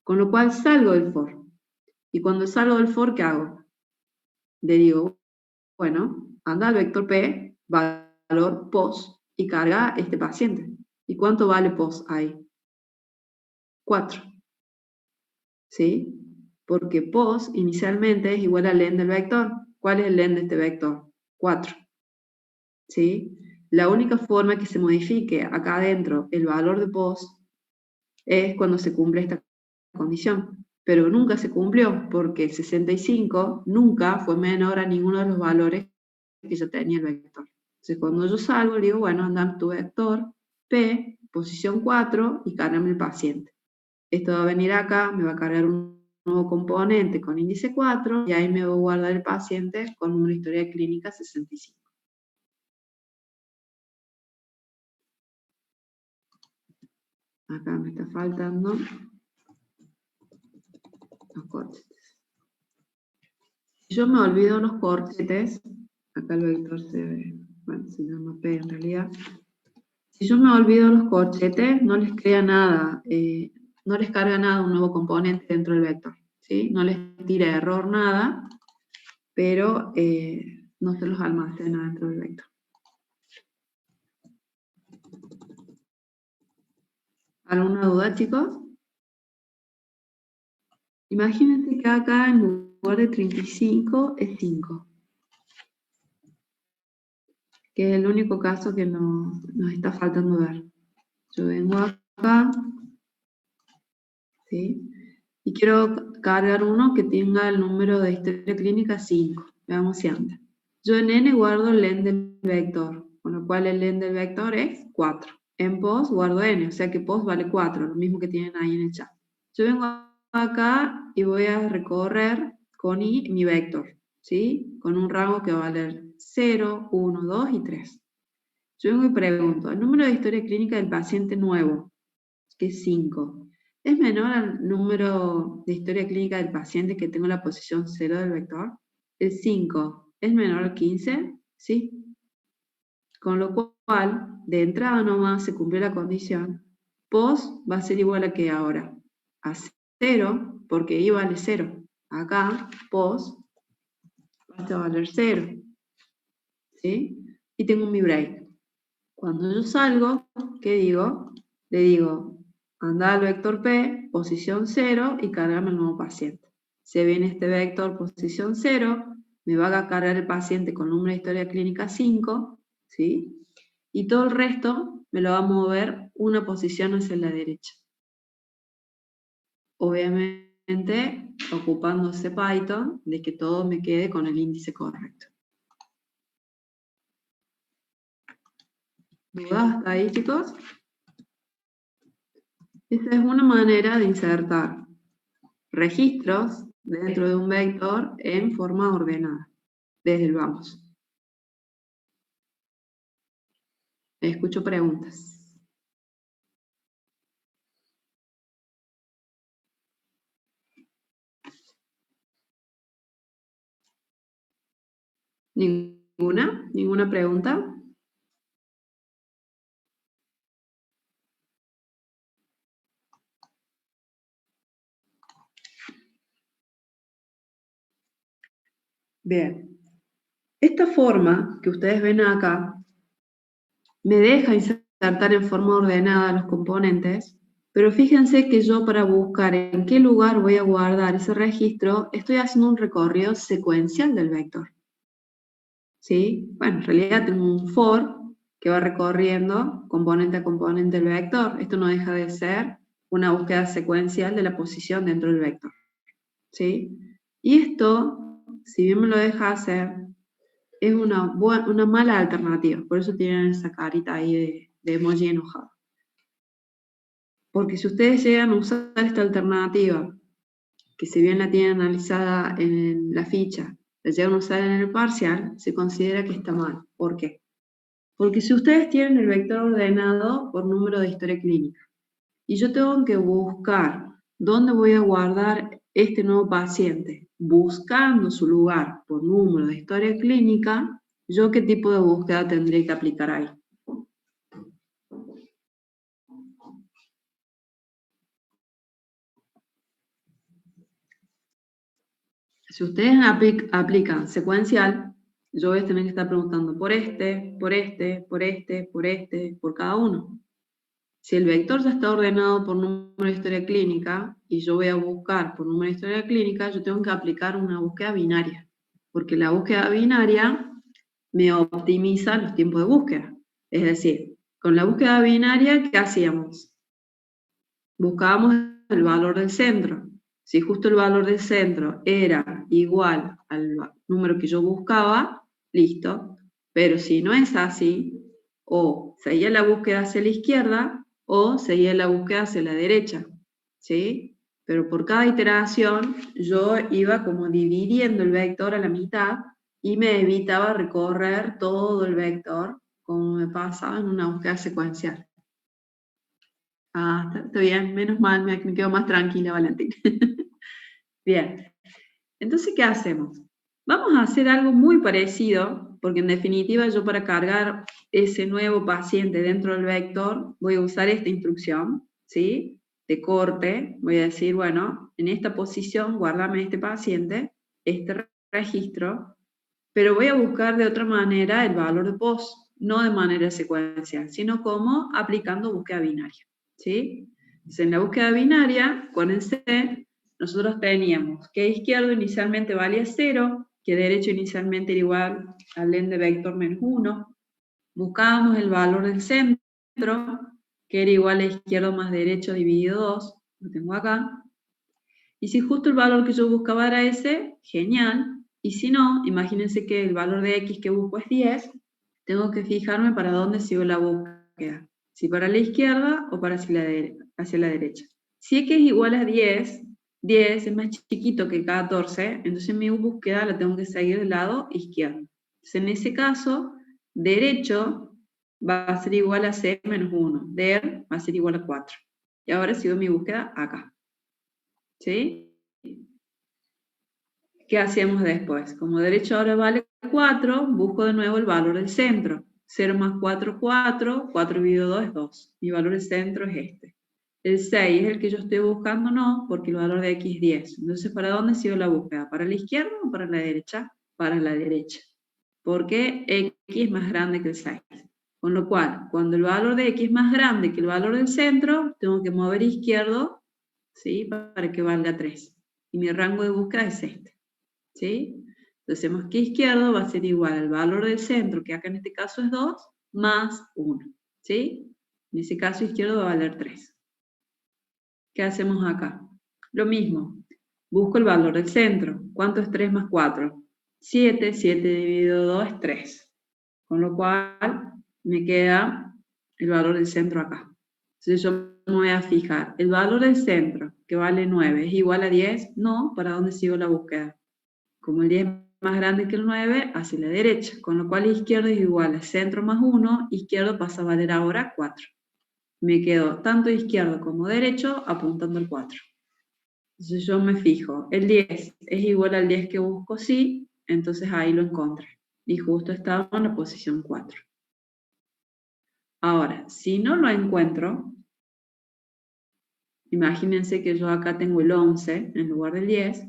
Con lo cual salgo del for. Y cuando salgo del for, ¿qué hago? Le digo, bueno, anda al vector P, valor pos, y carga este paciente. ¿Y cuánto vale pos ahí? 4. ¿Sí? Porque pos inicialmente es igual al len del vector. ¿Cuál es el len de este vector? 4. ¿Sí? La única forma que se modifique acá adentro el valor de pos es cuando se cumple esta condición. Pero nunca se cumplió porque 65 nunca fue menor a ninguno de los valores que ya tenía el vector. Entonces cuando yo salgo, le digo, bueno, anda tu vector P, posición 4, y cárgame el paciente. Esto va a venir acá, me va a cargar un nuevo componente con índice 4, y ahí me voy a guardar el paciente con una historia clínica 65. Acá me está faltando los corchetes. Si yo me olvido los corchetes, acá el vector se ve, bueno, se llama P en realidad. Si yo me olvido los corchetes, no les crea nada, no les carga nada un nuevo componente dentro del vector, ¿sí? No les tira error nada, pero no se los almacena dentro del vector. ¿Alguna duda, chicos? Imagínense que acá en lugar de 35 es 5. Que es el único caso que nos está faltando ver. Yo vengo acá, ¿sí? Y quiero cargar uno que tenga el número de historia clínica 5. Veamos si anda. Yo en n guardo el len del vector, con lo cual el len del vector es 4. En pos guardo n, o sea que pos vale 4, lo mismo que tienen ahí en el chat. Yo vengo acá y voy a recorrer con i mi vector, ¿sí? Con un rango que va a valer 0, 1, 2 y 3. Yo vengo y pregunto, el número de historia clínica del paciente nuevo, que es 5, ¿es menor al número de historia clínica del paciente que tengo en la posición 0 del vector? El 5, ¿es menor al 15? Sí. Con lo cual, de entrada nomás se cumplió la condición, pos va a ser igual a que ahora, a 0, porque i vale 0. Acá, pos va a valer 0. ¿Sí? Y tengo mi break. Cuando yo salgo, ¿qué digo? Le digo, anda al vector P, posición 0, y cargame el nuevo paciente. Se viene este vector posición 0, me va a cargar el paciente con número de historia clínica 5, ¿sí? Y todo el resto me lo va a mover una posición hacia la derecha. obviamente ocupándose Python de que todo me quede con el índice correcto. ¿Dudas hasta ahí, chicos? Esta es una manera de insertar registros dentro de un vector en forma ordenada, desde el vamos. Escucho preguntas. ¿Ninguna? ¿Ninguna pregunta? Bien. Esta forma que ustedes ven acá me deja insertar en forma ordenada los componentes, pero fíjense que yo para buscar en qué lugar voy a guardar ese registro, estoy haciendo un recorrido secuencial del vector. ¿Sí? Bueno, en realidad tengo un for que va recorriendo componente a componente del vector. Esto no deja de ser una búsqueda secuencial de la posición dentro del vector. ¿Sí? Y esto, si bien me lo deja hacer, es una mala alternativa. Por eso tienen esa carita ahí de emoji enojado. Porque si ustedes llegan a usar esta alternativa, que si bien la tienen analizada en la ficha, la llegan a usar en el parcial, se considera que está mal. ¿Por qué? Porque si ustedes tienen el vector ordenado por número de historia clínica, y yo tengo que buscar dónde voy a guardar este nuevo paciente, buscando su lugar por número de historia clínica, ¿yo qué tipo de búsqueda tendré que aplicar ahí? Si ustedes aplican secuencial, yo voy a tener que estar preguntando por este, por este, por este, por este, por cada uno. Si el vector ya está ordenado por número de historia clínica y yo voy a buscar por número de historia clínica, yo tengo que aplicar una búsqueda binaria, porque la búsqueda binaria me optimiza los tiempos de búsqueda. Es decir, con la búsqueda binaria, ¿qué hacíamos? Buscábamos el valor del centro. Si justo el valor del centro era igual al número que yo buscaba, listo. Pero si no es así, o seguía la búsqueda hacia la izquierda o seguía la búsqueda hacia la derecha, ¿sí? Pero por cada iteración yo iba como dividiendo el vector a la mitad y me evitaba recorrer todo el vector como me pasaba en una búsqueda secuencial. Ah, está bien, menos mal, me quedo más tranquila, Valentín. Bien, entonces, ¿qué hacemos? Vamos a hacer algo muy parecido, porque en definitiva yo para cargar ese nuevo paciente dentro del vector voy a usar esta instrucción, ¿sí? De corte, voy a decir, bueno, en esta posición guárdame este paciente, este registro, pero voy a buscar de otra manera el valor de post, no de manera secuencial, sino como aplicando búsqueda binaria, ¿sí? Entonces, en la búsqueda binaria, acuérdense, nosotros teníamos que izquierdo inicialmente valía 0, que derecho inicialmente era igual al len de vector menos 1. Buscábamos el valor del centro, que era igual a izquierdo más derecho dividido 2, lo tengo acá. Y si justo el valor que yo buscaba era ese, genial. Y si no, imagínense que el valor de x que busco es 10, tengo que fijarme para dónde sigo la búsqueda. Si para la izquierda o para hacia la derecha. Si x es igual a 10, 10 es más chiquito que 14, entonces mi búsqueda la tengo que seguir del lado izquierdo. Entonces en ese caso, derecho va a ser igual a c menos 1, der va a ser igual a 4. Y ahora sigo mi búsqueda acá. ¿Sí? ¿Qué hacemos después? Como derecho ahora vale 4, busco de nuevo el valor del centro. 0 más 4, 4, 4 dividido 2 es 2. Mi valor del centro es este. El 6 es el que yo estoy buscando, no, porque el valor de x es 10. Entonces, ¿para dónde sigo la búsqueda? ¿Para la izquierda o para la derecha? Para la derecha. Porque x es más grande que el 6. Con lo cual, cuando el valor de x es más grande que el valor del centro, tengo que mover izquierdo, ¿sí? Para que valga 3. Y mi rango de búsqueda es este. ¿Sí? Entonces hacemos que izquierdo va a ser igual al valor del centro, que acá en este caso es 2, más 1. ¿Sí? En ese caso izquierdo va a valer 3. ¿Qué hacemos acá? Lo mismo, busco el valor del centro. ¿Cuánto es 3 más 4? 7, 7 dividido 2 es 3. Con lo cual me queda el valor del centro acá. Entonces yo me voy a fijar, ¿el valor del centro, que vale 9, es igual a 10? No, ¿para dónde sigo la búsqueda? Como el 10 es más grande que el 9, hacia la derecha, con lo cual izquierdo es igual a centro más 1, izquierdo pasa a valer ahora 4. Me quedo tanto izquierdo como derecho apuntando al 4. Entonces yo me fijo, el 10 es igual al 10 que busco, sí, entonces ahí lo encontré. Y justo estaba en la posición 4. Ahora, si no lo encuentro, imagínense que yo acá tengo el 11 en lugar del 10,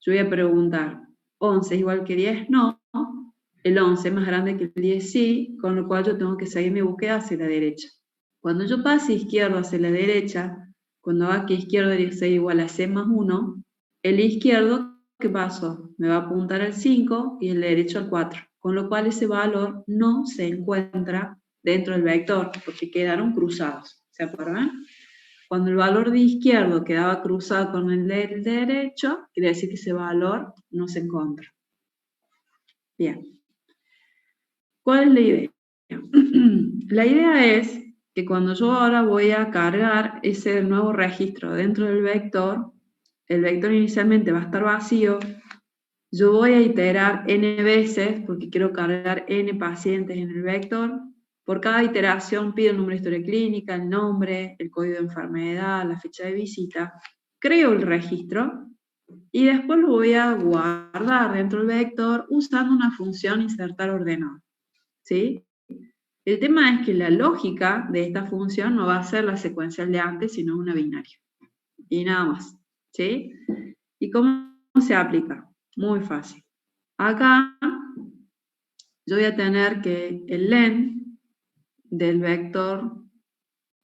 yo voy a preguntar, ¿11 es igual que 10? No, el 11 es más grande que el 10, sí, con lo cual yo tengo que seguir mi búsqueda hacia la derecha. Cuando yo pase izquierdo hacia la derecha, cuando haga que izquierdo sea igual a C más 1, el izquierdo, ¿qué pasó? Me va a apuntar al 5 y el derecho al 4, con lo cual ese valor no se encuentra dentro del vector, porque quedaron cruzados, ¿se acuerdan? Cuando el valor de izquierdo quedaba cruzado con el del derecho, quiere decir que ese valor no se encontró. Bien. ¿Cuál es la idea? La idea es que cuando yo ahora voy a cargar ese nuevo registro dentro del vector, el vector inicialmente va a estar vacío, yo voy a iterar n veces, porque quiero cargar n pacientes en el vector. Por cada iteración pido el número de historia clínica, el nombre, el código de enfermedad, la fecha de visita, creo el registro y después lo voy a guardar dentro del vector usando una función insertar ordenado. ¿Sí? El tema es que la lógica de esta función no va a ser la secuencial de antes, sino una binaria. Y nada más. ¿Sí? ¿Y cómo se aplica? Muy fácil. Acá yo voy a tener que el len del vector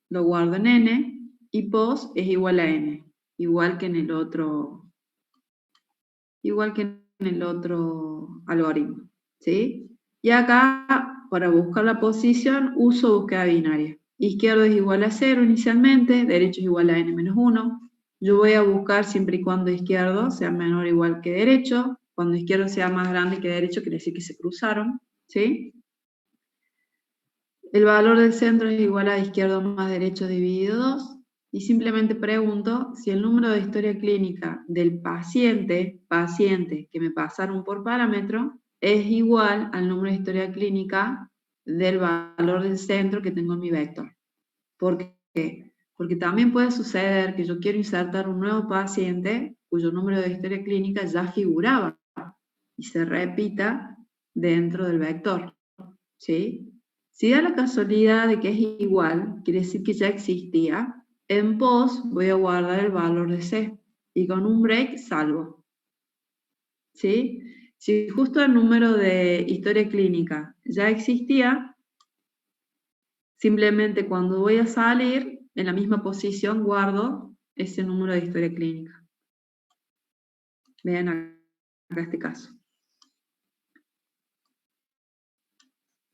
lo guardo en n y pos es igual a n, igual que en el otro algoritmo. ¿Sí? Y acá, para buscar la posición, uso búsqueda binaria. Izquierdo es igual a 0 inicialmente, derecho es igual a n menos 1. Yo voy a buscar siempre y cuando izquierdo sea menor o igual que derecho. Cuando izquierdo sea más grande que derecho, quiere decir que se cruzaron. ¿Sí? El valor del centro es igual a izquierdo más derecho dividido 2. Y simplemente pregunto si el número de historia clínica del paciente que me pasaron por parámetro es igual al número de historia clínica del valor del centro que tengo en mi vector. ¿Por qué? Porque también puede suceder que yo quiero insertar un nuevo paciente cuyo número de historia clínica ya figuraba y se repita dentro del vector. ¿Sí? Si da la casualidad de que es igual, quiere decir que ya existía, en pos voy a guardar el valor de C y con un break salvo. ¿Sí? Si justo el número de historia clínica ya existía, simplemente cuando voy a salir, en la misma posición guardo ese número de historia clínica. Vean acá este caso.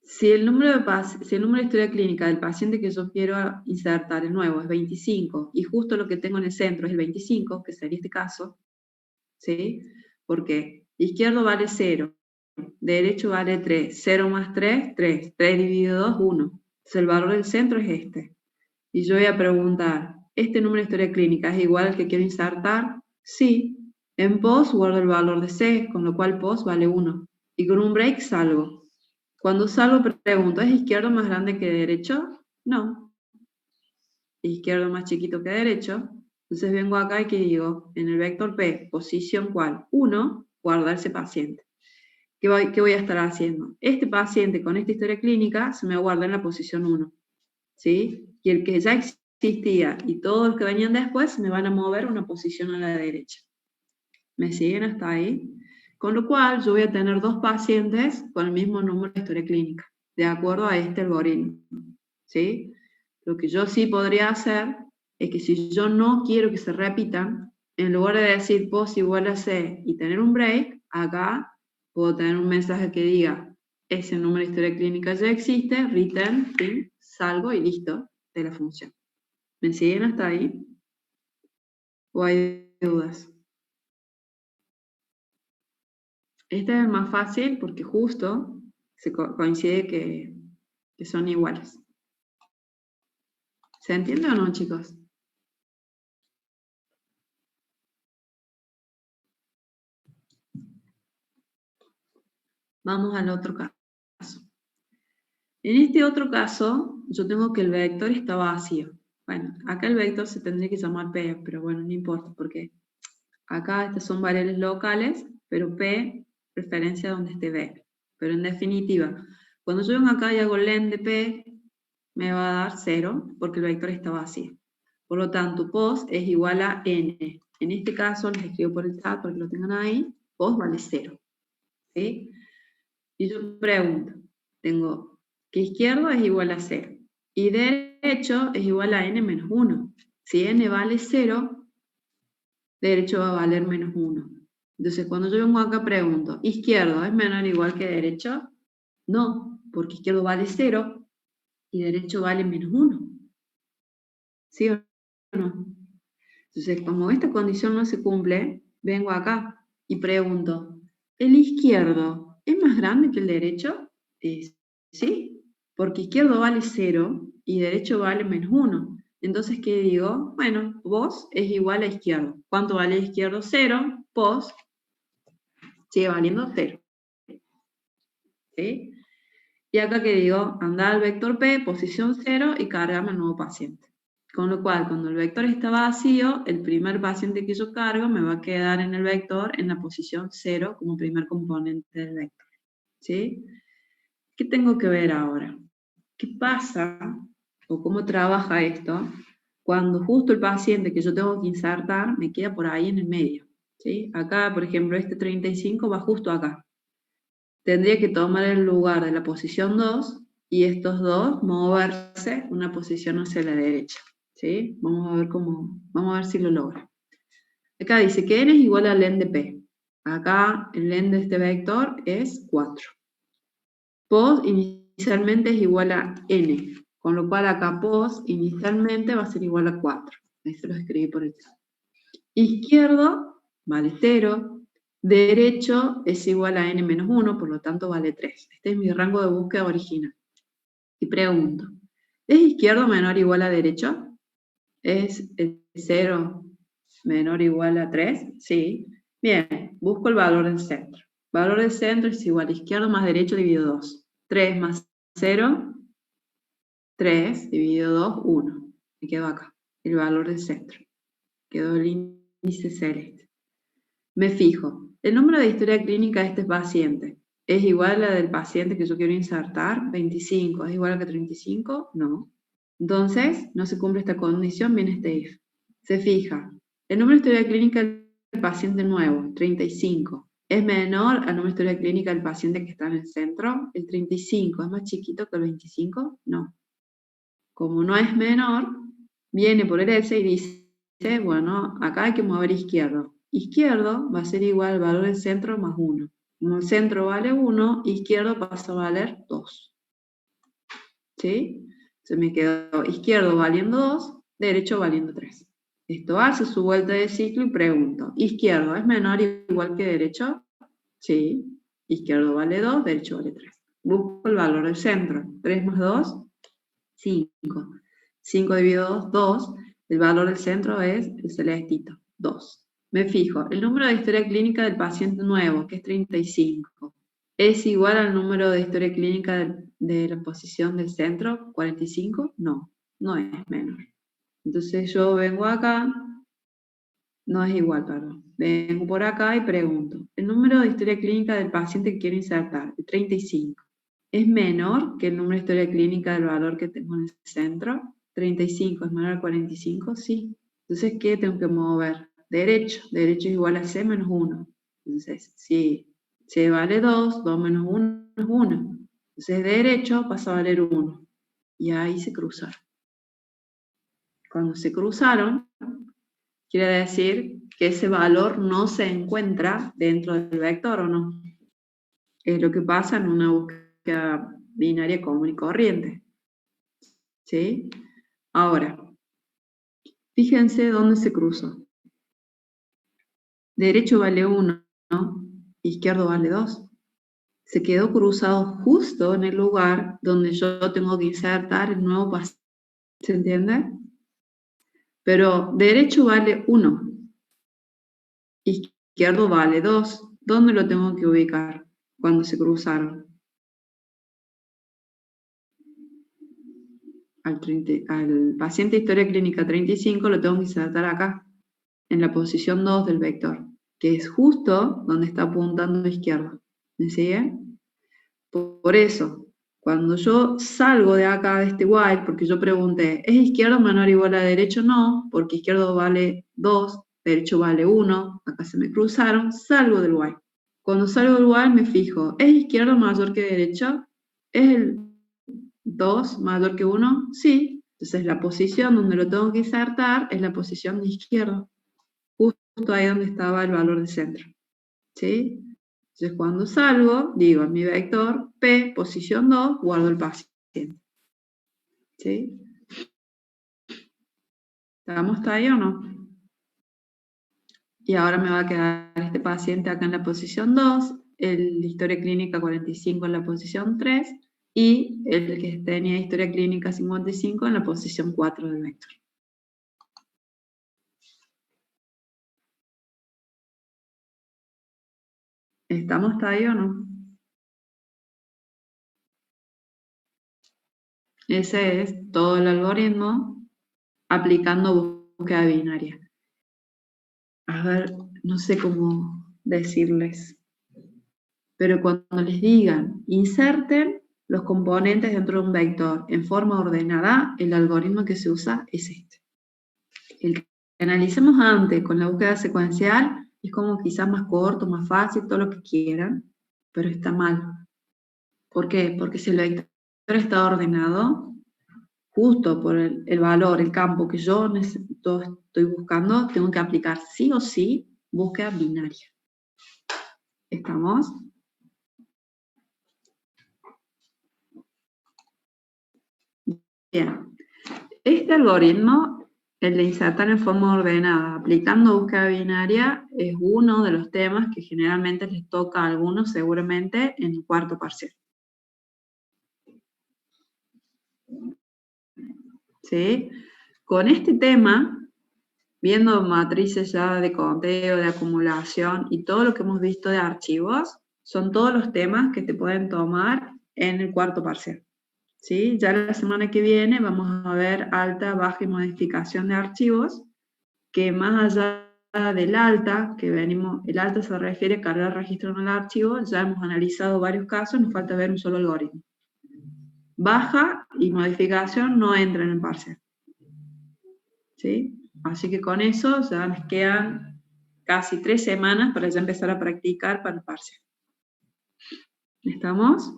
Si el número de historia clínica del paciente que yo quiero insertar, el nuevo, es 25, y justo lo que tengo en el centro es el 25, que sería este caso, ¿sí? Porque izquierdo vale 0, derecho vale 3, 0 más 3, 3, 3 dividido 2, 1. Entonces el valor del centro es este. Y yo voy a preguntar, ¿este número de historia clínica es igual al que quiero insertar? Sí. En pos guardo el valor de C, con lo cual pos vale 1. Y con un break salgo. Cuando salgo pregunto, ¿es izquierdo más grande que derecho? No. Izquierdo más chiquito que derecho. Entonces vengo acá y que digo, en el vector P, posición ¿cuál? 1, guardar ese paciente. ¿Qué voy a estar haciendo? Este paciente con esta historia clínica se me guarda en la posición 1. ¿Sí? Y el que ya existía y todos los que venían después me van a mover una posición a la derecha. ¿Me siguen hasta ahí? Con lo cual yo voy a tener dos pacientes con el mismo número de historia clínica, de acuerdo a este algoritmo. ¿Sí? Lo que yo sí podría hacer es que si yo no quiero que se repitan, en lugar de decir pos igual a C y tener un break, acá puedo tener un mensaje que diga ese número de historia clínica ya existe, return, fin, salgo y listo de la función. ¿Me siguen hasta ahí? ¿O hay dudas? Este es el más fácil porque justo se coincide que son iguales. ¿Se entiende o no, chicos? Vamos al otro caso. En este otro caso, yo tengo que el vector está vacío. Bueno, acá el vector se tendría que llamar P, pero bueno, no importa, porque acá estas son variables locales, pero P, referencia a donde esté B. Pero en definitiva, cuando yo vengo acá y hago len de P, me va a dar 0, porque el vector está vacío. Por lo tanto, pos es igual a n. En este caso, les escribo por el chat para que lo tengan ahí, pos vale 0. ¿Sí? Y yo pregunto, tengo que izquierdo es igual a 0 y derecho es igual a n menos 1. Si n vale 0, derecho va a valer menos 1. Entonces, cuando yo vengo acá pregunto, ¿izquierdo es menor o igual que derecho? No, porque izquierdo vale 0 y derecho vale menos 1. ¿Sí o no? Entonces, como esta condición no se cumple, vengo acá y pregunto, ¿el izquierdo es más grande que el derecho? Sí, porque izquierdo vale 0 y derecho vale menos 1. Entonces, ¿qué digo? Bueno, vos es igual a izquierdo. ¿Cuánto vale izquierdo? 0, pos sigue valiendo 0. ¿Sí? Y acá que digo, anda al vector P, posición 0 y cargame al nuevo paciente. Con lo cual, cuando el vector está vacío, el primer paciente que yo cargo me va a quedar en el vector en la posición 0 como primer componente del vector. ¿Sí? ¿Qué tengo que ver ahora? ¿Qué pasa o cómo trabaja esto cuando justo el paciente que yo tengo que insertar me queda por ahí en el medio? ¿Sí? Acá, por ejemplo, este 35 va justo acá. Tendría que tomar el lugar de la posición 2 y estos dos moverse una posición hacia la derecha. ¿Sí? Vamos a ver si lo logra. Acá dice que n es igual al len de P. Acá el len de este vector es 4. Pos inicialmente es igual a n, con lo cual acá pos inicialmente va a ser igual a 4. Ahí se lo escribí por el chat. Izquierdo vale 0, derecho es igual a n menos 1, por lo tanto vale 3. Este es mi rango de búsqueda original. Y pregunto, ¿es izquierdo menor o igual a derecho? ¿Es 0 menor o igual a 3? Sí. Bien, busco el valor del centro. Valor del centro es igual a izquierdo más derecho dividido 2. 3 más 0, 3 dividido 2, 1. Me quedo acá, el valor del centro. Quedó el índice celeste. Me fijo, el número de historia clínica de este paciente es igual a la del paciente que yo quiero insertar, 25, ¿es igual a que 35? No. Entonces, no se cumple esta condición, viene este if. Se fija, el número de historia clínica del paciente nuevo, 35, ¿es menor al número de historia clínica del paciente que está en el centro? ¿El 35 es más chiquito que el 25? No. Como no es menor, viene por el S y dice, bueno, acá hay que mover izquierdo. Izquierdo va a ser igual al valor del centro más 1. Como el centro vale 1, izquierdo pasa a valer 2. ¿Sí? Se me quedó izquierdo valiendo 2, derecho valiendo 3. Esto hace su vuelta de ciclo y pregunto, ¿izquierdo es menor o igual que derecho? Sí. Izquierdo vale 2, derecho vale 3. Busco el valor del centro. 3 más 2, 5. 5 dividido 2, 2. El valor del centro es el celestito, 2. Me fijo, el número de historia clínica del paciente nuevo, que es 35, ¿es igual al número de historia clínica de la posición del centro, 45? No, no es menor. Entonces yo vengo acá, no es igual, perdón. Vengo por acá y pregunto, el número de historia clínica del paciente que quiero insertar, el 35. ¿Es menor que el número de historia clínica del valor que tengo en el centro? 35 es menor al 45, sí. Entonces, ¿qué tengo que mover? Derecho. Derecho es igual a C menos 1. Entonces, si C vale 2, 2 menos 1 es 1. Entonces, derecho pasa a valer 1. Y ahí se cruzaron. Cuando se cruzaron, quiere decir que ese valor no se encuentra dentro del vector, ¿o no? Es lo que pasa en una búsqueda binaria común y corriente. ¿Sí? Ahora, fíjense dónde se cruzó. Derecho vale 1, ¿no? Izquierdo vale 2. Se quedó cruzado justo en el lugar donde yo tengo que insertar el nuevo paciente. ¿Se entiende? Pero derecho vale 1. Izquierdo vale 2. ¿Dónde lo tengo que ubicar cuando se cruzaron? Al paciente historia clínica 35 lo tengo que insertar acá, en la posición 2 del vector, que es justo donde está apuntando a izquierda. ¿Me sigue? Por eso, cuando yo salgo de acá, de este while, porque yo pregunté, ¿es izquierdo menor o igual a derecho? No, porque izquierdo vale 2, derecho vale 1, acá se me cruzaron, salgo del while. Cuando salgo del while me fijo, ¿es izquierdo mayor que derecho? ¿Es el 2 mayor que 1? Sí. Entonces la posición donde lo tengo que insertar es la posición de izquierda, justo ahí donde estaba el valor de centro. ¿Sí? Entonces cuando salgo, digo en mi vector P, posición 2, guardo el paciente. ¿Sí? ¿Estamos ahí o no? Y ahora me va a quedar este paciente acá en la posición 2, el historia clínica 45 en la posición 3, y el que tenía historia clínica 55 en la posición 4 del vector. ¿Estamos ahí o no? Ese es todo el algoritmo aplicando búsqueda binaria. A ver, no sé cómo decirles, pero cuando les digan inserten los componentes dentro de un vector en forma ordenada, el algoritmo que se usa es este. El que analicemos antes con la búsqueda secuencial es como quizás más corto, más fácil, todo lo que quieran, pero está mal. ¿Por qué? Porque si el vector está ordenado, justo por el valor, el campo que yo estoy buscando, tengo que aplicar sí o sí búsqueda binaria. ¿Estamos? Bien. Este algoritmo, el de insertar en forma ordenada, aplicando búsqueda binaria, es uno de los temas que generalmente les toca a algunos seguramente en el cuarto parcial. ¿Sí? Con este tema, viendo matrices ya de conteo, de acumulación y todo lo que hemos visto de archivos, son todos los temas que te pueden tomar en el cuarto parcial. ¿Sí? Ya la semana que viene vamos a ver alta, baja y modificación de archivos, que más allá del alta, que venimos, el alta se refiere a cargar registro en el archivo, ya hemos analizado varios casos, nos falta ver un solo algoritmo. Baja y modificación no entran en el parcial. ¿Sí? Así que con eso ya nos quedan casi 3 semanas para ya empezar a practicar para el parcial. ¿Estamos?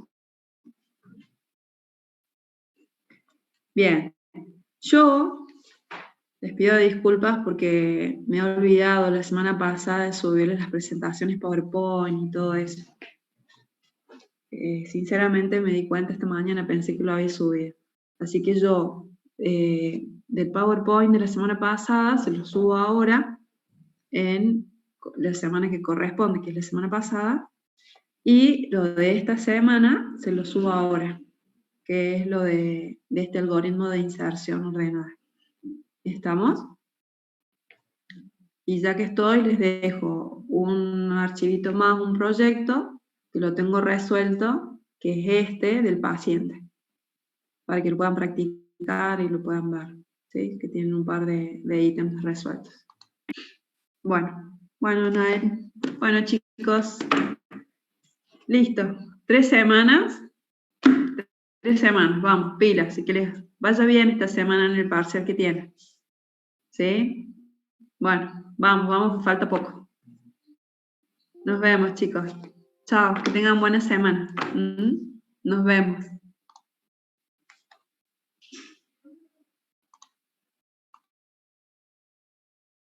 Bien. Yo les pido disculpas porque me he olvidado la semana pasada de subirles las presentaciones PowerPoint y todo eso. Sinceramente me di cuenta esta mañana, pensé que lo había subido. Así que yo, del PowerPoint de la semana pasada, se lo subo ahora en la semana que corresponde, que es la semana pasada, y lo de esta semana se lo subo ahora, que es lo de este algoritmo de inserción ordenada. ¿Estamos? Y ya que estoy, les dejo un archivito más, un proyecto, que lo tengo resuelto, que es este del paciente, para que lo puedan practicar y lo puedan ver, ¿sí? Que tienen un par de ítems resueltos. Bueno, Nael. Bueno, chicos, listo. 3 semanas. 3 semanas, vamos, pilas, así que les vaya bien esta semana en el parcial que tienen. ¿Sí? Bueno, vamos, falta poco. Nos vemos, chicos. Chao, que tengan buena semana. Nos vemos.